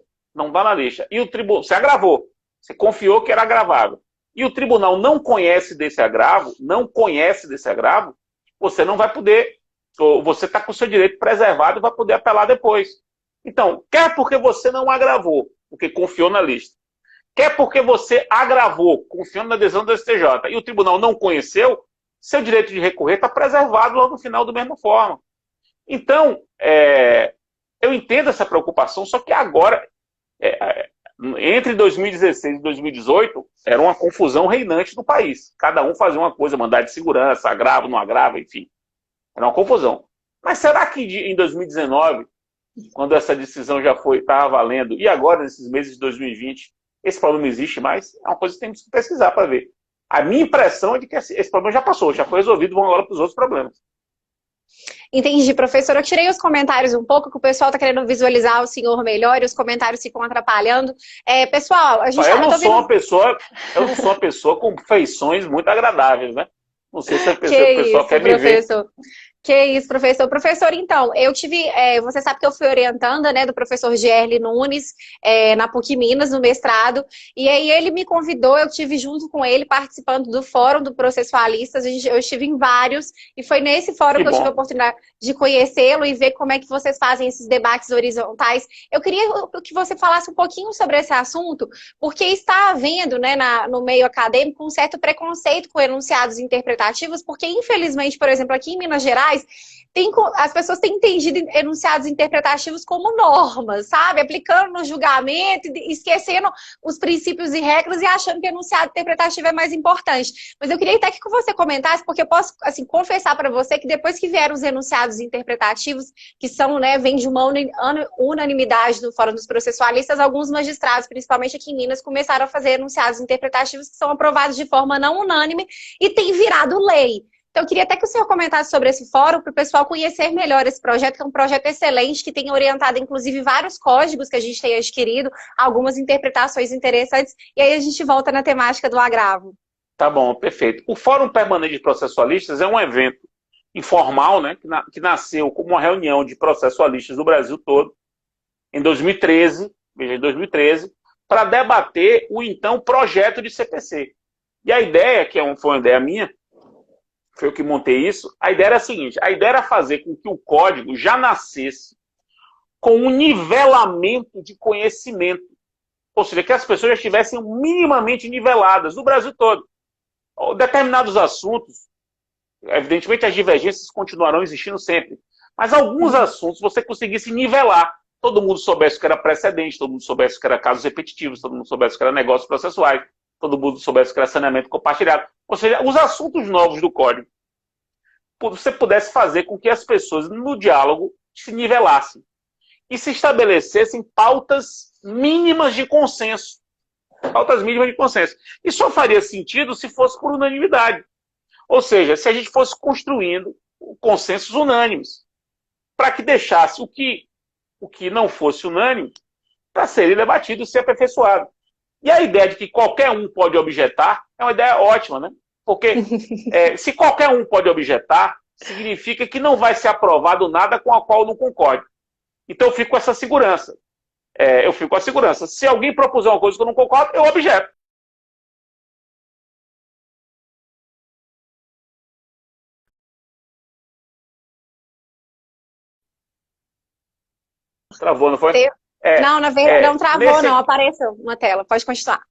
B: e o tribunal, você agravou, você confiou que era agravável, e o tribunal não conhece desse agravo, você não vai poder, ou você está com o seu direito preservado e vai poder apelar depois. Então, quer porque você não agravou, porque confiou na lista, quer porque você agravou, confiando na decisão do STJ, e o tribunal não conheceu, seu direito de recorrer está preservado lá no final da mesma forma. Então, eu entendo essa preocupação, só que agora, entre 2016 e 2018, era uma confusão reinante no país. Cada um fazia uma coisa, mandado de segurança, agrava, não agrava, enfim. Era uma confusão. Mas será que em 2019... quando essa decisão já estava valendo, e agora, nesses meses de 2020, esse problema existe mais? É uma coisa que temos que pesquisar para ver. A minha impressão é de que esse problema já passou, já foi resolvido, vamos agora para os outros problemas.
A: Entendi, professor. Eu tirei os comentários um pouco, que o pessoal está querendo visualizar o senhor melhor e os comentários ficam atrapalhando. Pessoal, a gente
B: Eu não
A: tá
B: sou
A: vendo.
B: uma pessoa com feições muito agradáveis, né? Não sei se
A: Que
B: o pessoal
A: isso,
B: quer me ver.
A: professor. Que isso, professor. Professor, então, eu tive. Você sabe que eu fui orientanda, né, do professor Gerli Nunes, na PUC Minas, no mestrado. E aí ele me convidou, eu estive junto com ele, participando do Fórum do Processualistas. Eu estive em vários, e foi nesse fórum
B: Que
A: que eu tive a
B: bom.
A: oportunidade de conhecê-lo e ver como é que vocês fazem esses debates horizontais. Eu queria que você falasse um pouquinho sobre esse assunto, porque está havendo, né, no meio acadêmico um certo preconceito com enunciados interpretativos, porque, infelizmente, por exemplo, aqui em Minas Gerais, as pessoas têm entendido enunciados interpretativos como normas, sabe? Aplicando no julgamento, esquecendo os princípios e regras e achando que enunciado interpretativo é mais importante. Mas eu queria até que você comentasse, porque eu posso, assim, confessar para você que depois que vieram os enunciados interpretativos, que são, né, vem de uma unanimidade no Fórum dos Processualistas, alguns magistrados, principalmente aqui em Minas, começaram a fazer enunciados interpretativos que são aprovados de forma não unânime e tem virado lei. Então, eu queria até que o senhor comentasse sobre esse fórum para o pessoal conhecer melhor esse projeto, que é um projeto excelente, que tem orientado, inclusive, vários códigos que a gente tem adquirido, algumas interpretações interessantes, e aí a gente volta na temática do agravo.
B: Tá bom, perfeito. O Fórum Permanente de Processualistas é um evento informal, né, que nasceu como uma reunião de processualistas do Brasil todo, em 2013, veja, em 2013, para debater o então projeto de CPC. E a ideia, foi uma ideia minha, foi eu que montei isso, a ideia era a seguinte: a ideia era fazer com que o código já nascesse com um nivelamento de conhecimento. Ou seja, que as pessoas já estivessem minimamente niveladas no Brasil todo. Determinados assuntos, evidentemente as divergências continuarão existindo sempre, mas alguns assuntos você conseguisse nivelar. Todo mundo soubesse que era precedente, todo mundo soubesse que era casos repetitivos, todo mundo soubesse que era negócios processuais, todo mundo soubesse que era saneamento compartilhado. Ou seja, os assuntos novos do código, você pudesse fazer com que as pessoas, no diálogo, se nivelassem e se estabelecessem pautas mínimas de consenso. Pautas mínimas de consenso. E só faria sentido se fosse por unanimidade. Ou seja, se a gente fosse construindo consensos unânimes, para que deixasse o que não fosse unânime para ser debatido e ser aperfeiçoado. E a ideia de que qualquer um pode objetar é uma ideia ótima, né? Porque se qualquer um pode objetar, significa que não vai ser aprovado nada com a qual eu não concorde. Então eu fico com essa segurança. Eu fico com a segurança. Se alguém propuser uma coisa que eu não concordo, eu objeto. Travou, não foi?
A: Não, na verdade, não travou,
B: nesse...
A: não. Apareceu na tela. Pode continuar.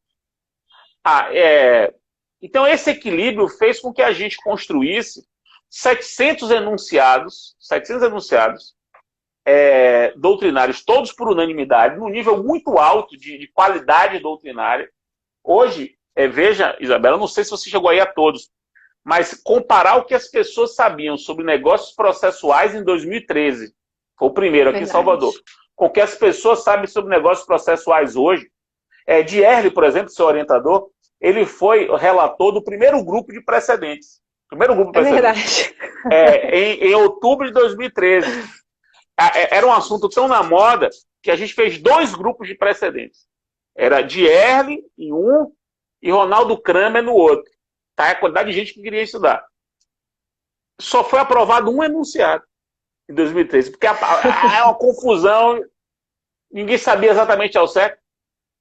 B: Então, esse equilíbrio fez com que a gente construísse 700 enunciados doutrinários, todos por unanimidade, num nível muito alto de qualidade doutrinária. Hoje, veja, Isabela, não sei se você chegou aí a todos, mas comparar o que as pessoas sabiam sobre negócios processuais em 2013, foi o primeiro aqui em Salvador, com o que as pessoas sabem sobre negócios processuais hoje. Dierle, por exemplo, seu orientador, ele foi relator do primeiro grupo de precedentes.
A: Verdade.
B: Em outubro de 2013. Era um assunto tão na moda que a gente fez 2 grupos de precedentes. Era Dierle em um e Ronaldo Kramer no outro. Tá? A quantidade de gente que queria estudar. Só foi aprovado um enunciado em 2013, porque é uma confusão, ninguém sabia exatamente ao certo.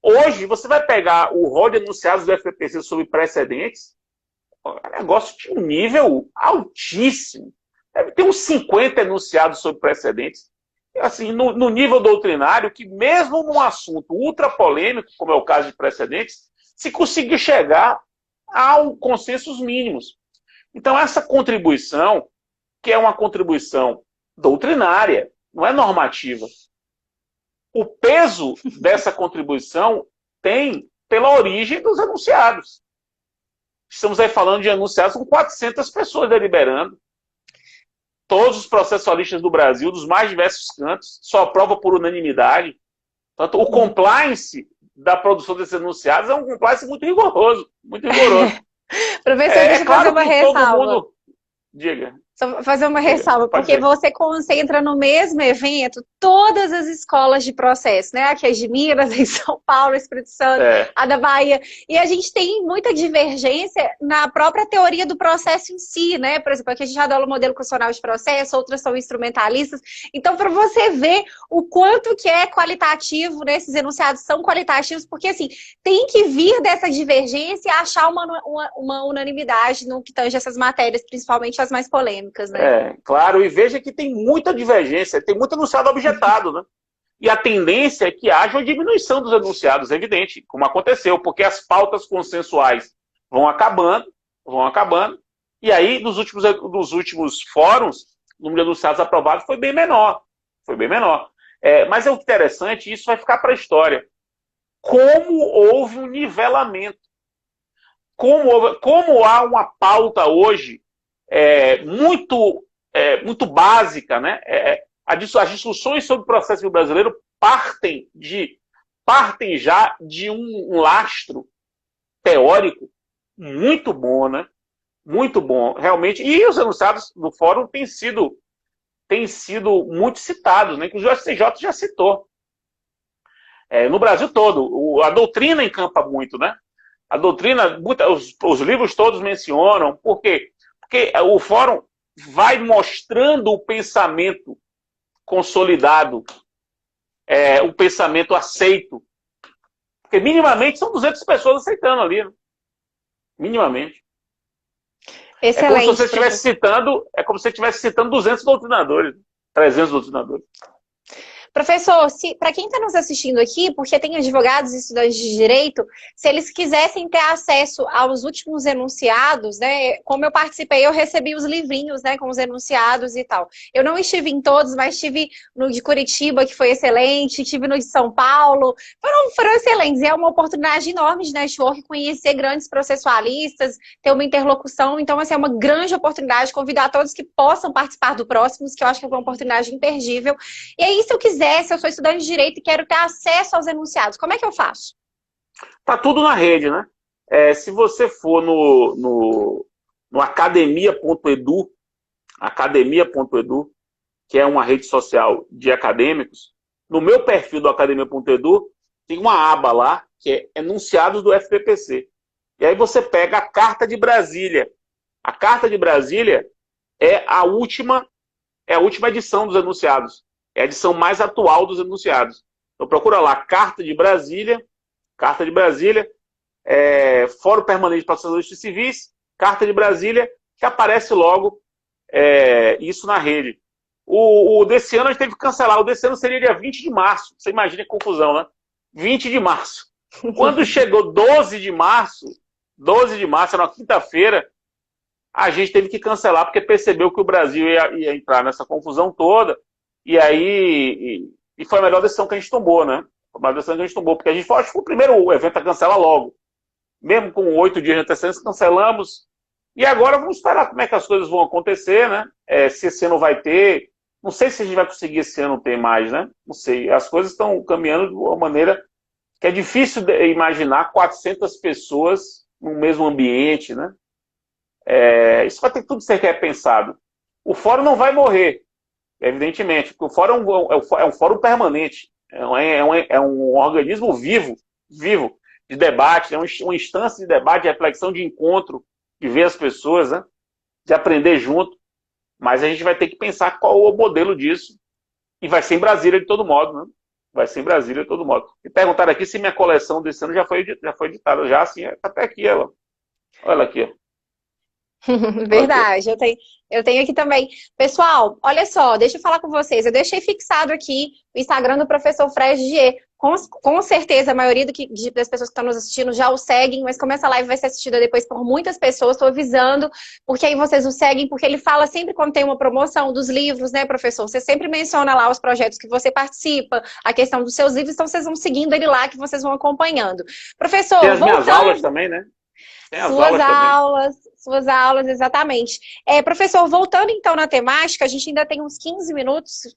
B: Hoje, você vai pegar o rol de enunciados do FPPC sobre precedentes, é um negócio de um nível altíssimo. Deve ter uns 50 enunciados sobre precedentes. Assim, no nível doutrinário, que mesmo num assunto ultra polêmico, como é o caso de precedentes, se conseguiu chegar a consensos mínimos. Então, essa contribuição, que é uma contribuição doutrinária, não é normativa. O peso dessa contribuição tem pela origem dos enunciados. Estamos aí falando de enunciados com 400 pessoas deliberando. Todos os processualistas do Brasil, dos mais diversos cantos, só aprova por unanimidade. Portanto, o compliance da produção desses enunciados é um compliance muito rigoroso. Muito rigoroso.
A: Professor, deixa eu fazer uma ressalva.
B: Diga.
A: Só fazer uma ressalva, porque você concentra no mesmo evento todas as escolas de processo, né? Aqui é de Minas, em São Paulo, Espírito Santo, a da Bahia. E a gente tem muita divergência na própria teoria do processo em si, né? Por exemplo, aqui a gente já dá o modelo constitucional de processo, outras são instrumentalistas. Então, para você ver o quanto que é qualitativo, né? Esses enunciados são qualitativos, porque assim, tem que vir dessa divergência e achar uma unanimidade no que tange essas matérias, principalmente as mais polêmicas. Né?
B: Claro, e veja que tem muita divergência, tem muito enunciado objetado, né? E a tendência é que haja uma diminuição dos enunciados, é evidente, como aconteceu, porque as pautas consensuais vão acabando, e aí, nos últimos fóruns, o número de enunciados aprovados foi bem menor. Mas é o interessante, isso vai ficar para a história. Como houve um nivelamento, como há uma pauta hoje muito básica, né? As discussões sobre o processo brasileiro partem já de um lastro teórico muito bom, né? Muito bom, realmente. E os enunciados do fórum têm sido muito citados, né? Inclusive o STJ já citou. No Brasil todo. A doutrina encampa muito, né? A doutrina, os livros todos mencionam. Por quê? Porque o fórum vai mostrando o pensamento consolidado, o pensamento aceito. Porque minimamente são 200 pessoas aceitando ali, né? Minimamente.
A: Excelente.
B: É como se você estivesse citando 200 doutrinadores, 300 doutrinadores.
A: Professor, para quem está nos assistindo aqui, porque tem advogados e estudantes de direito, se eles quisessem ter acesso aos últimos enunciados, né? Como eu participei, eu recebi os livrinhos, né? Com os enunciados e tal. Eu não estive em todos, mas estive no de Curitiba, que foi excelente, estive no de São Paulo, foram excelentes. E é uma oportunidade enorme de network, conhecer grandes processualistas, ter uma interlocução. Então, assim, é uma grande oportunidade de convidar todos que possam participar do Próximos, que eu acho que é uma oportunidade imperdível. E aí, se eu sou estudante de direito e quero ter acesso aos enunciados, como é que eu faço?
B: Tá tudo na rede, né? Se você for no academia.edu, que é uma rede social de acadêmicos, no meu perfil do academia.edu tem uma aba lá que é enunciados do FPPC. E aí você pega a Carta de Brasília. A Carta de Brasília é a última edição dos enunciados. É a edição mais atual dos enunciados. Então procura lá, Carta de Brasília, Fórum Permanente de Processadores Civis, Carta de Brasília, que aparece logo isso na rede. O desse ano a gente teve que cancelar. O desse ano seria dia 20 de março. Você imagina a confusão, né? 20 de março. Quando chegou 12 de março, era uma quinta-feira, a gente teve que cancelar porque percebeu que o Brasil ia entrar nessa confusão toda. E aí foi a melhor decisão que a gente tomou, né? Foi a melhor decisão que a gente tomou, porque a gente foi o primeiro evento a cancelar logo. Mesmo com 8 dias de antecedência, cancelamos. E agora vamos esperar como é que as coisas vão acontecer, né? Se esse ano vai ter. Não sei se a gente vai conseguir esse ano ter mais, né? Não sei. As coisas estão caminhando de uma maneira que é difícil imaginar 400 pessoas no mesmo ambiente, né? Isso vai ter tudo que ser repensado. O fórum não vai morrer. Evidentemente, porque o fórum é um fórum permanente, é um organismo vivo de debate, é uma instância de debate, de reflexão, de encontro, de ver as pessoas, né? De aprender junto, mas a gente vai ter que pensar qual é o modelo disso, e vai ser em Brasília de todo modo, né? Vai ser em Brasília de todo modo. E perguntaram aqui se minha coleção desse ano já foi editada, já assim, até aqui ela. Olha aqui, ó.
A: Verdade, eu tenho aqui também. Pessoal, olha só, deixa eu falar com vocês. Eu deixei fixado aqui o Instagram do professor Fred Dier. Com certeza, a maioria das pessoas que estão nos assistindo já o seguem, mas como essa live vai ser assistida depois por muitas pessoas, estou avisando, porque aí vocês o seguem, porque ele fala sempre quando tem uma promoção dos livros, né, professor? Você sempre menciona lá os projetos que você participa, a questão dos seus livros, então vocês vão seguindo ele lá, que vocês vão acompanhando. Professor,
B: tem as minhas aulas também, né? Tem as
A: suas aulas, Suas aulas, exatamente. Professor, voltando então na temática, a gente ainda tem uns 15 minutos,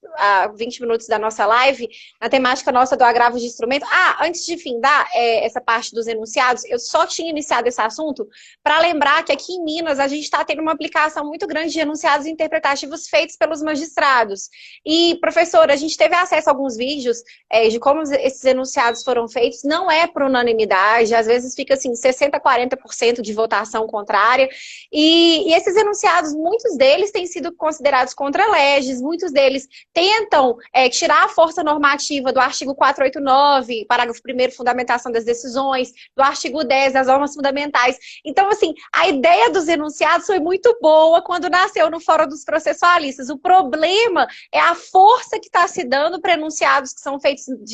A: 20 minutos da nossa live, na temática nossa do agravo de instrumento. Antes de findar essa parte dos enunciados, eu só tinha iniciado esse assunto para lembrar que aqui em Minas a gente está tendo uma aplicação muito grande de enunciados interpretativos feitos pelos magistrados. E, professor, a gente teve acesso a alguns vídeos de como esses enunciados foram feitos. Não é por unanimidade, às vezes fica assim, 60%, 40% de votação contrária. E esses enunciados, muitos deles têm sido considerados contra-leges, muitos deles tentam tirar a força normativa do artigo 489, parágrafo 1º, fundamentação das decisões, do artigo 10, das normas fundamentais. Então, assim, a ideia dos enunciados foi muito boa quando nasceu no Fórum dos Processualistas. O problema é a força que está se dando para enunciados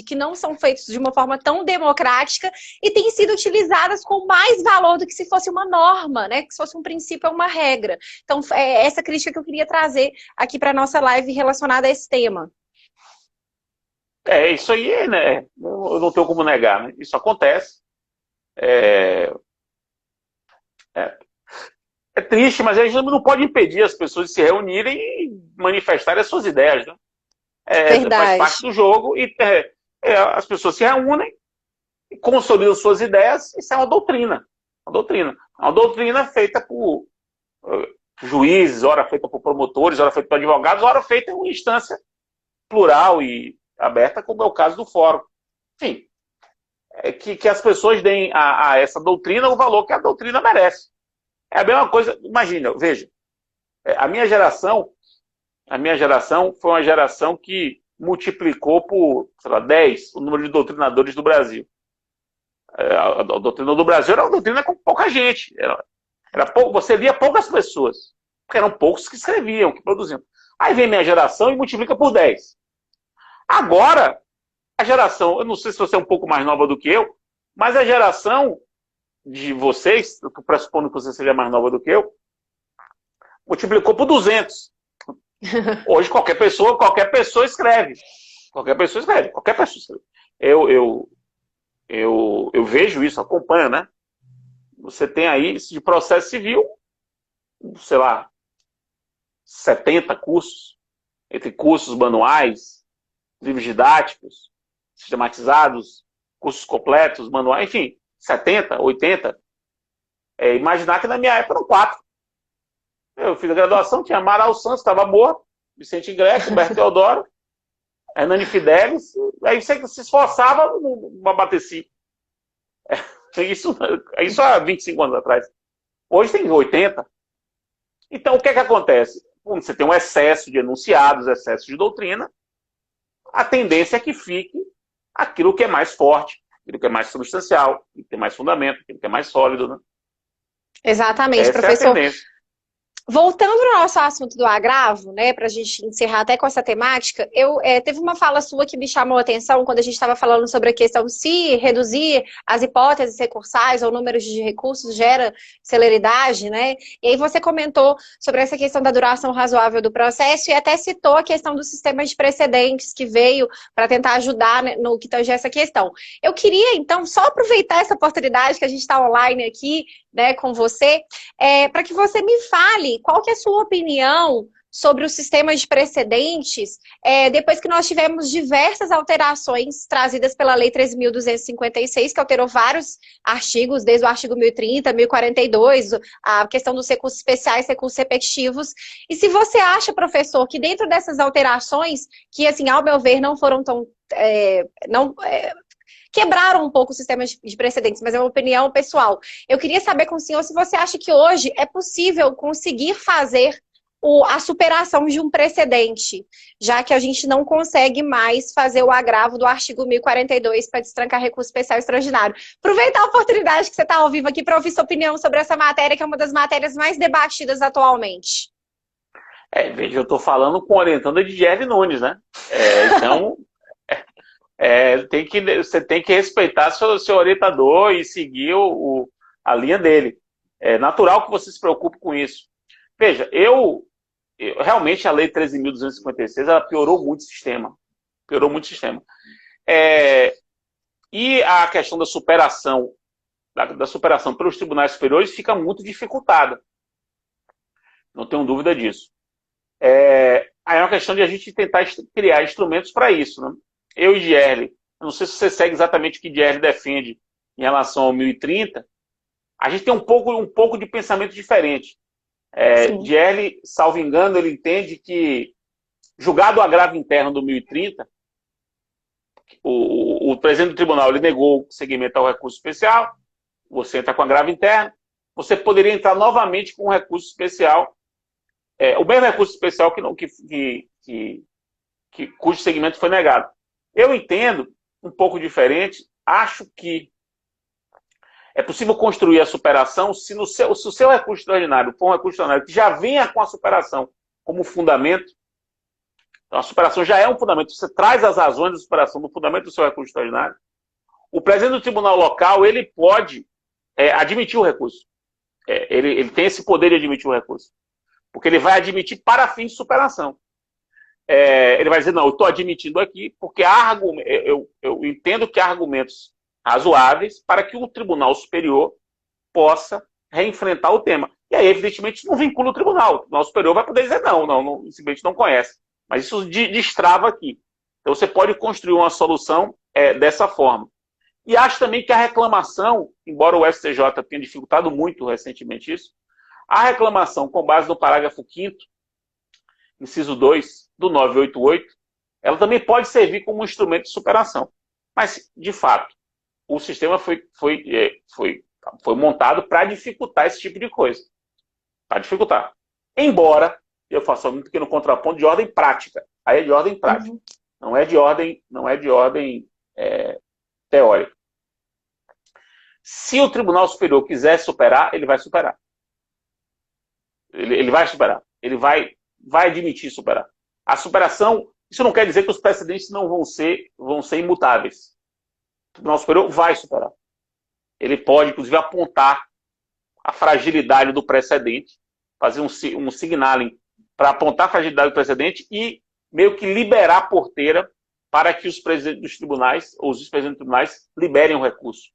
A: que não são feitos de uma forma tão democrática e têm sido utilizadas com mais valor do que se fosse uma norma, né? Que se fosse um princípio ou uma regra. Então, é essa crítica que eu queria trazer aqui para a nossa live relacionada a esse tema.
B: Isso aí, né? Eu não tenho como negar, né? Isso acontece. É triste, mas a gente não pode impedir as pessoas de se reunirem e manifestarem as suas ideias, né? Faz parte do jogo e as pessoas se reúnem e consolidam suas ideias. Isso é uma doutrina. Uma doutrina feita por juízes, ora feita por promotores, ora feita por advogados, ora feita em uma instância plural e aberta, como é o caso do fórum. Enfim, que as pessoas deem a essa doutrina o valor que a doutrina merece. É a mesma coisa, imagina, veja, a minha geração foi uma geração que multiplicou por, sei lá, 10 o número de doutrinadores do Brasil. A doutrina do Brasil era uma doutrina com pouca gente. Você lia poucas pessoas, porque eram poucos que escreviam, que produziam. Aí vem minha geração e multiplica por 10. Agora, a geração, eu não sei se você é um pouco mais nova do que eu, mas a geração de vocês, eu estou pressupondo que você seja mais nova do que eu, multiplicou por 200. Hoje qualquer pessoa escreve. Qualquer pessoa escreve. Eu vejo isso, acompanho, né? Você tem aí, de processo civil, sei lá, 70 cursos, entre cursos manuais, livros didáticos, sistematizados, cursos completos, manuais, enfim, 70, 80. Imaginar que na minha época eram 4. Eu fiz a graduação, tinha Amaral Santos, estava morto, Vicente Greco, Humberto Teodoro, Hernani Fidelis, aí você se esforçava no abatecer. Isso há 25 anos atrás. Hoje tem 80. Então, o que acontece? Quando você tem um excesso de enunciados, excesso de doutrina, a tendência é que fique aquilo que é mais forte, aquilo que é mais substancial, aquilo que tem mais fundamento, aquilo que é mais sólido, né?
A: Exatamente,
B: essa
A: professor.
B: É a tendência.
A: Voltando ao nosso assunto do agravo, né, para a gente encerrar até com essa temática, teve uma fala sua que me chamou a atenção quando a gente estava falando sobre a questão se reduzir as hipóteses recursais ou números de recursos gera celeridade, né? E aí você comentou sobre essa questão da duração razoável do processo e até citou a questão do sistema de precedentes que veio para tentar ajudar, né, no que tange essa questão. Eu queria, então, só aproveitar essa oportunidade que a gente está online aqui, né, com você, para que você me fale qual que é a sua opinião sobre o sistema de precedentes, depois que nós tivemos diversas alterações trazidas pela Lei 13.256, que alterou vários artigos, desde o artigo 1030, 1042, a questão dos recursos especiais, recursos repetitivos. E se você acha, professor, que dentro dessas alterações, que, assim, ao meu ver, não foram tão... quebraram um pouco o sistema de precedentes, mas é uma opinião pessoal. Eu queria saber com o senhor se você acha que hoje é possível conseguir fazer a superação de um precedente, já que a gente não consegue mais fazer o agravo do artigo 1042 para destrancar recurso especial extraordinário. Aproveitar a oportunidade que você está ao vivo aqui para ouvir sua opinião sobre essa matéria, que é uma das matérias mais debatidas atualmente.
B: Veja, eu estou falando com orientanda de Jerry Nunes, né? Então... você tem que respeitar seu orientador e seguir a linha dele. É natural que você se preocupe com isso. Veja, realmente a Lei 13.256 ela piorou muito o sistema. E a questão da superação pelos tribunais superiores fica muito dificultada. Não tenho dúvida disso. Aí é uma questão de a gente tentar criar instrumentos para isso. Né? Eu e Gerli, eu não sei se você segue exatamente o que Gerli defende em relação ao 1030, a gente tem um pouco de pensamento diferente. Gerli, salvo engano, ele entende que, julgado o agravo interno do 1030, o presidente do tribunal ele negou o seguimento ao recurso especial, você entra com agravo interno, você poderia entrar novamente com um recurso especial, o mesmo recurso especial cujo segmento foi negado. Eu entendo um pouco diferente, acho que é possível construir a superação se o seu recurso extraordinário for um recurso extraordinário que já venha com a superação como fundamento. Então, a superação já é um fundamento. Você traz as razões da superação no fundamento do seu recurso extraordinário. O presidente do tribunal local ele pode admitir o recurso. Ele tem esse poder de admitir o recurso. Porque ele vai admitir para fins de superação. Ele vai dizer, não, eu estou admitindo aqui porque eu entendo que há argumentos razoáveis para que o Tribunal Superior possa reenfrentar o tema. E aí, evidentemente, não vincula o Tribunal. O Tribunal Superior vai poder dizer não, simplesmente não conhece. Mas isso destrava aqui. Então, você pode construir uma solução dessa forma. E acho também que a reclamação, embora o STJ tenha dificultado muito recentemente isso, a reclamação com base no parágrafo 5º, inciso 2, do 988, ela também pode servir como um instrumento de superação. Mas, de fato, o sistema foi montado para dificultar esse tipo de coisa. Para dificultar. Embora, eu faço um pequeno contraponto de ordem prática. Aí é de ordem prática. Uhum. Não é de ordem teórica. Se o Tribunal Superior quiser superar, ele vai superar. Ele vai superar. Ele vai admitir superar. A superação, isso não quer dizer que os precedentes não vão ser imutáveis. O Tribunal Superior vai superar. Ele pode, inclusive, apontar a fragilidade do precedente, fazer um signaling para apontar a fragilidade do precedente e meio que liberar a porteira para que os presidentes dos tribunais, ou os vice-presidentes dos tribunais, liberem o recurso.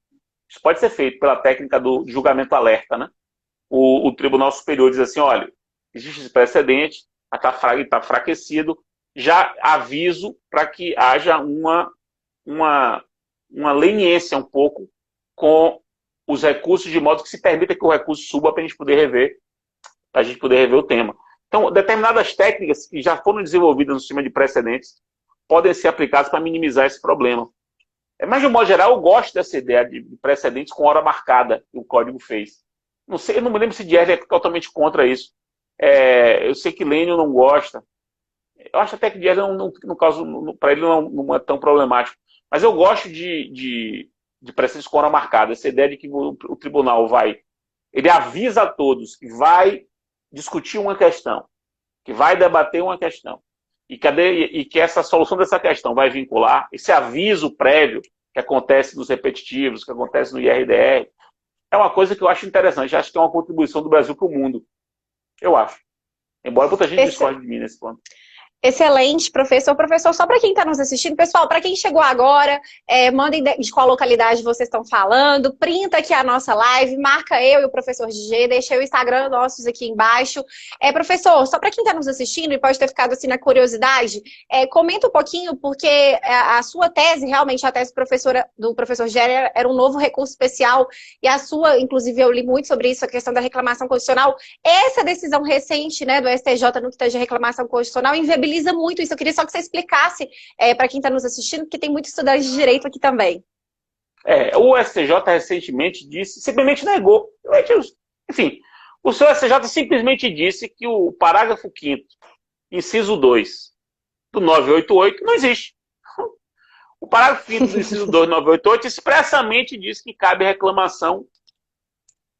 B: Isso pode ser feito pela técnica do julgamento alerta, né? O Tribunal Superior diz assim, olha, existe esse precedente, está enfraquecido, já aviso para que haja uma leniência um pouco com os recursos, de modo que se permita que o recurso suba para a gente poder rever o tema. Então, determinadas técnicas que já foram desenvolvidas no sistema de precedentes podem ser aplicadas para minimizar esse problema. Mas, de um modo geral, eu gosto dessa ideia de precedentes com hora marcada que o código fez. Não sei, eu não me lembro se Gerli é totalmente contra isso. Eu sei que Lênio não gosta. Eu acho até que Gerli, no caso, para ele não é tão problemático. Mas eu gosto de precedentes com hora marcada. Essa ideia de que o tribunal ele avisa a todos que vai discutir uma questão, que vai debater uma questão, e que essa solução dessa questão vai vincular esse aviso prévio que acontece nos repetitivos, que acontece no IRDR, é uma coisa que eu acho interessante. Acho que é uma contribuição do Brasil para o mundo. Eu acho. Embora muita gente discorde de mim nesse ponto.
A: Excelente, professor. Professor, só para quem está nos assistindo, pessoal, para quem chegou agora, mandem de qual localidade vocês estão falando, printa aqui a nossa live, marca eu e o professor Gigi, deixei o Instagram nossos aqui embaixo. Professor, só para quem está nos assistindo e pode ter ficado assim na curiosidade, comenta um pouquinho, porque a sua tese, realmente a tese do professor Gerli era um novo recurso especial, e a sua, inclusive eu li muito sobre isso, a questão da reclamação constitucional. Essa decisão recente, né, do STJ no que tange a reclamação constitucional inviabiliza muito isso. Eu queria só que você explicasse para quem está nos assistindo, porque tem muitos estudantes de direito aqui também.
B: O STJ recentemente simplesmente negou. Enfim, o seu STJ simplesmente disse que o parágrafo 5º, inciso 2 do 988 não existe. O parágrafo 5º do inciso 2 do 988 expressamente diz que cabe reclamação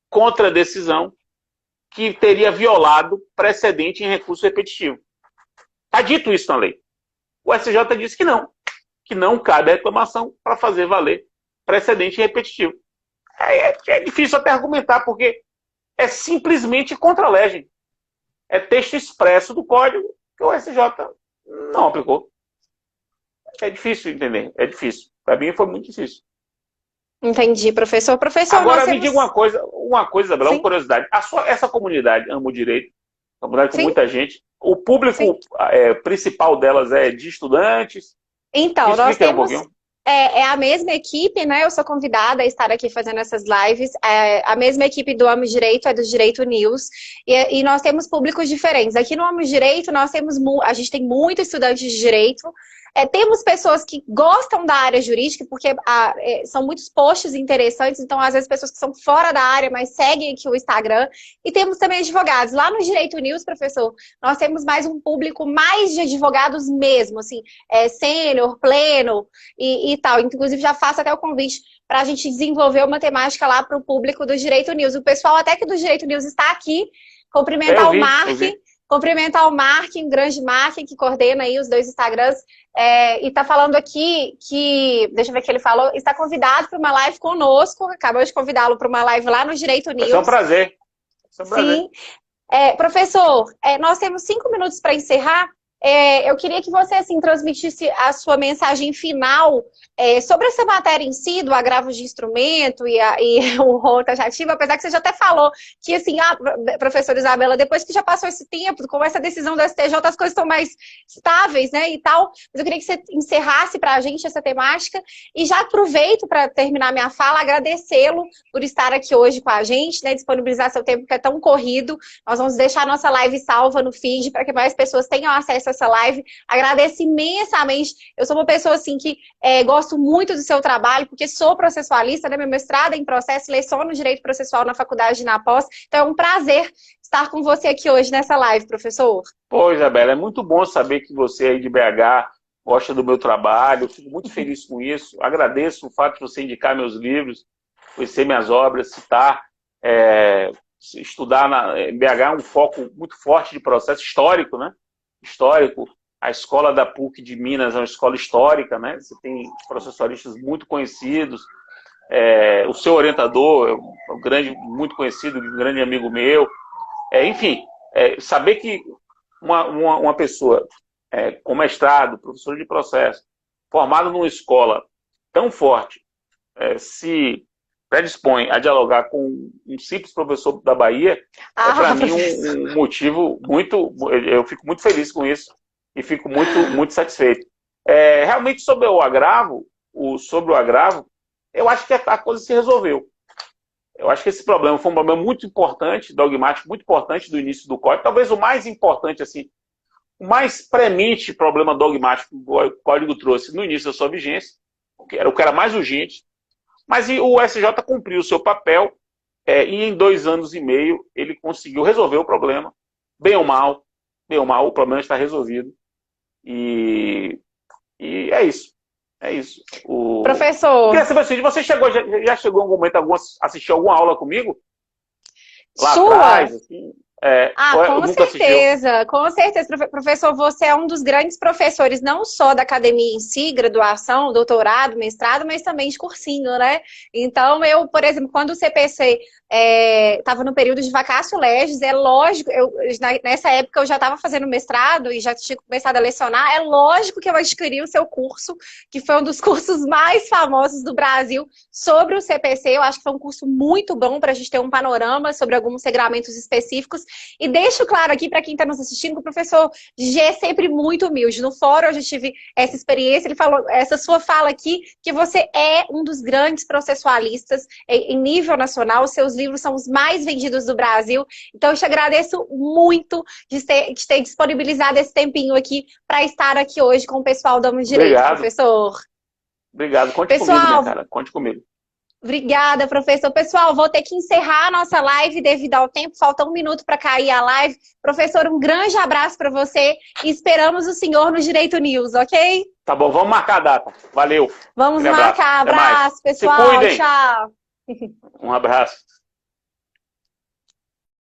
B: contra a decisão que teria violado precedente em recurso repetitivo. Está dito isso na lei. O STJ disse que não cabe reclamação para fazer valer precedente repetitivo. É difícil até argumentar, porque é simplesmente contra a legem. É texto expresso do código que o STJ não aplicou. É difícil entender, é difícil. Para mim foi muito difícil.
A: Entendi, professor.
B: Agora me diga uma coisa, Isabela, uma curiosidade. Essa comunidade ama o direito, Comunidade com
A: Sim,
B: muita gente. O público
A: sim.
B: principal delas é de estudantes. Me
A: Então, nós
B: explica aí um
A: temos
B: pouquinho.
A: a mesma equipe, né? Eu sou convidada a estar aqui fazendo essas lives. A mesma equipe do Amo Direito é do Direito News. E nós temos públicos diferentes. Aqui no Amo Direito, nós temos a gente tem muitos estudantes de direito. Temos pessoas que gostam da área jurídica, porque são muitos posts interessantes, então, às vezes, pessoas que são fora da área, mas seguem aqui o Instagram. E temos também advogados. Lá no Direito News, professor, nós temos mais um público mais de advogados mesmo, assim, sênior, pleno e tal. Inclusive, já faço até o convite para a gente desenvolver uma temática lá para o público do Direito News. O pessoal até que do Direito News está aqui,
B: Eu
A: cumprimentar o
B: vi,
A: Mark.
B: eu vi.
A: Cumprimentar o Marquinhos, o grande Marquinhos, que coordena aí os 2 Instagrams, e tá falando aqui que, deixa eu ver o que ele falou, está convidado para uma live conosco, acabou de convidá-lo para uma live lá no Direito
B: Vai ser um
A: News.
B: prazer. Vai ser um prazer.
A: Sim. Professor, nós temos 5 minutos para encerrar. Eu queria que você assim, transmitisse a sua mensagem final sobre essa matéria em si, do agravo de instrumento e o rol taxativo, apesar que você já até falou que, assim, professora Isabela, depois que já passou esse tempo, com essa decisão do STJ, as coisas estão mais estáveis, né, e tal, mas eu queria que você encerrasse para a gente essa temática e já aproveito para terminar minha fala, agradecê-lo por estar aqui hoje com a gente, né, disponibilizar seu tempo que é tão corrido. Nós vamos deixar a nossa live salva no feed para que mais pessoas tenham acesso a essa live. Agradeço imensamente. Eu sou uma pessoa assim que gosto muito do seu trabalho, porque sou processualista, né? Meu mestrado é em processo, leciono direito processual na faculdade de Napós. Então é um prazer estar com você aqui hoje nessa live, professor.
B: Pô, Isabela, é muito bom saber que você aí de BH gosta do meu trabalho. Eu fico muito feliz com isso. Agradeço o fato de você indicar meus livros, conhecer minhas obras, citar. Estudar em BH é um foco muito forte de processo histórico, né? Histórico. A escola da PUC de Minas é uma escola histórica, né? Você tem processualistas muito conhecidos. O seu orientador é um grande, muito conhecido, um grande amigo meu. Enfim, saber que uma pessoa com mestrado, professor de processo, formado numa escola tão forte, se predispõe a dialogar com um simples professor da Bahia, para mim um motivo muito... Eu fico muito feliz com isso e fico muito satisfeito. Realmente, sobre o agravo, eu acho que a coisa se resolveu. Eu acho que esse problema foi um problema muito importante, dogmático, muito importante do início do Código. Talvez o mais importante, assim, o mais premente problema dogmático que o Código trouxe no início da sua vigência, o que era mais urgente. Mas o SJ cumpriu o seu papel e em 2 anos e meio ele conseguiu resolver o problema. Bem ou mal, o problema está resolvido. E é isso. É isso.
A: Professor.
B: Queria saber se você já chegou em algum momento assistir alguma aula comigo? Lá
A: Sua?
B: atrás, assim?
A: Com certeza, com certeza, professor, você é um dos grandes professores, não só da academia em si, graduação, doutorado, mestrado, mas também de cursinho, né? Então, eu, por exemplo, quando o CPC estava no período de vacácio legis, é lógico, nessa época eu já estava fazendo mestrado e já tinha começado a lecionar, é lógico que eu adquiri o seu curso, que foi um dos cursos mais famosos do Brasil sobre o CPC. Eu acho que foi um curso muito bom para a gente ter um panorama sobre alguns regramentos específicos. E deixo claro aqui para quem está nos assistindo que o professor G é sempre muito humilde. No fórum eu já tive essa experiência, ele falou, essa sua fala aqui, que você é um dos grandes processualistas em nível nacional, os seus livros são os mais vendidos do Brasil. Então eu te agradeço muito de ter disponibilizado esse tempinho aqui para estar aqui hoje com o pessoal do Amo Direito, professor.
B: Obrigado, conte comigo, minha cara, conte comigo.
A: Obrigada, professor. Pessoal, vou ter que encerrar a nossa live devido ao tempo. Falta 1 minuto para cair a live. Professor, um grande abraço para você e esperamos o senhor no Direito News, ok?
B: Tá bom, vamos marcar a data. Valeu.
A: Vamos marcar. Abraço, pessoal.
B: Se cuidem.
A: Tchau.
B: Um abraço.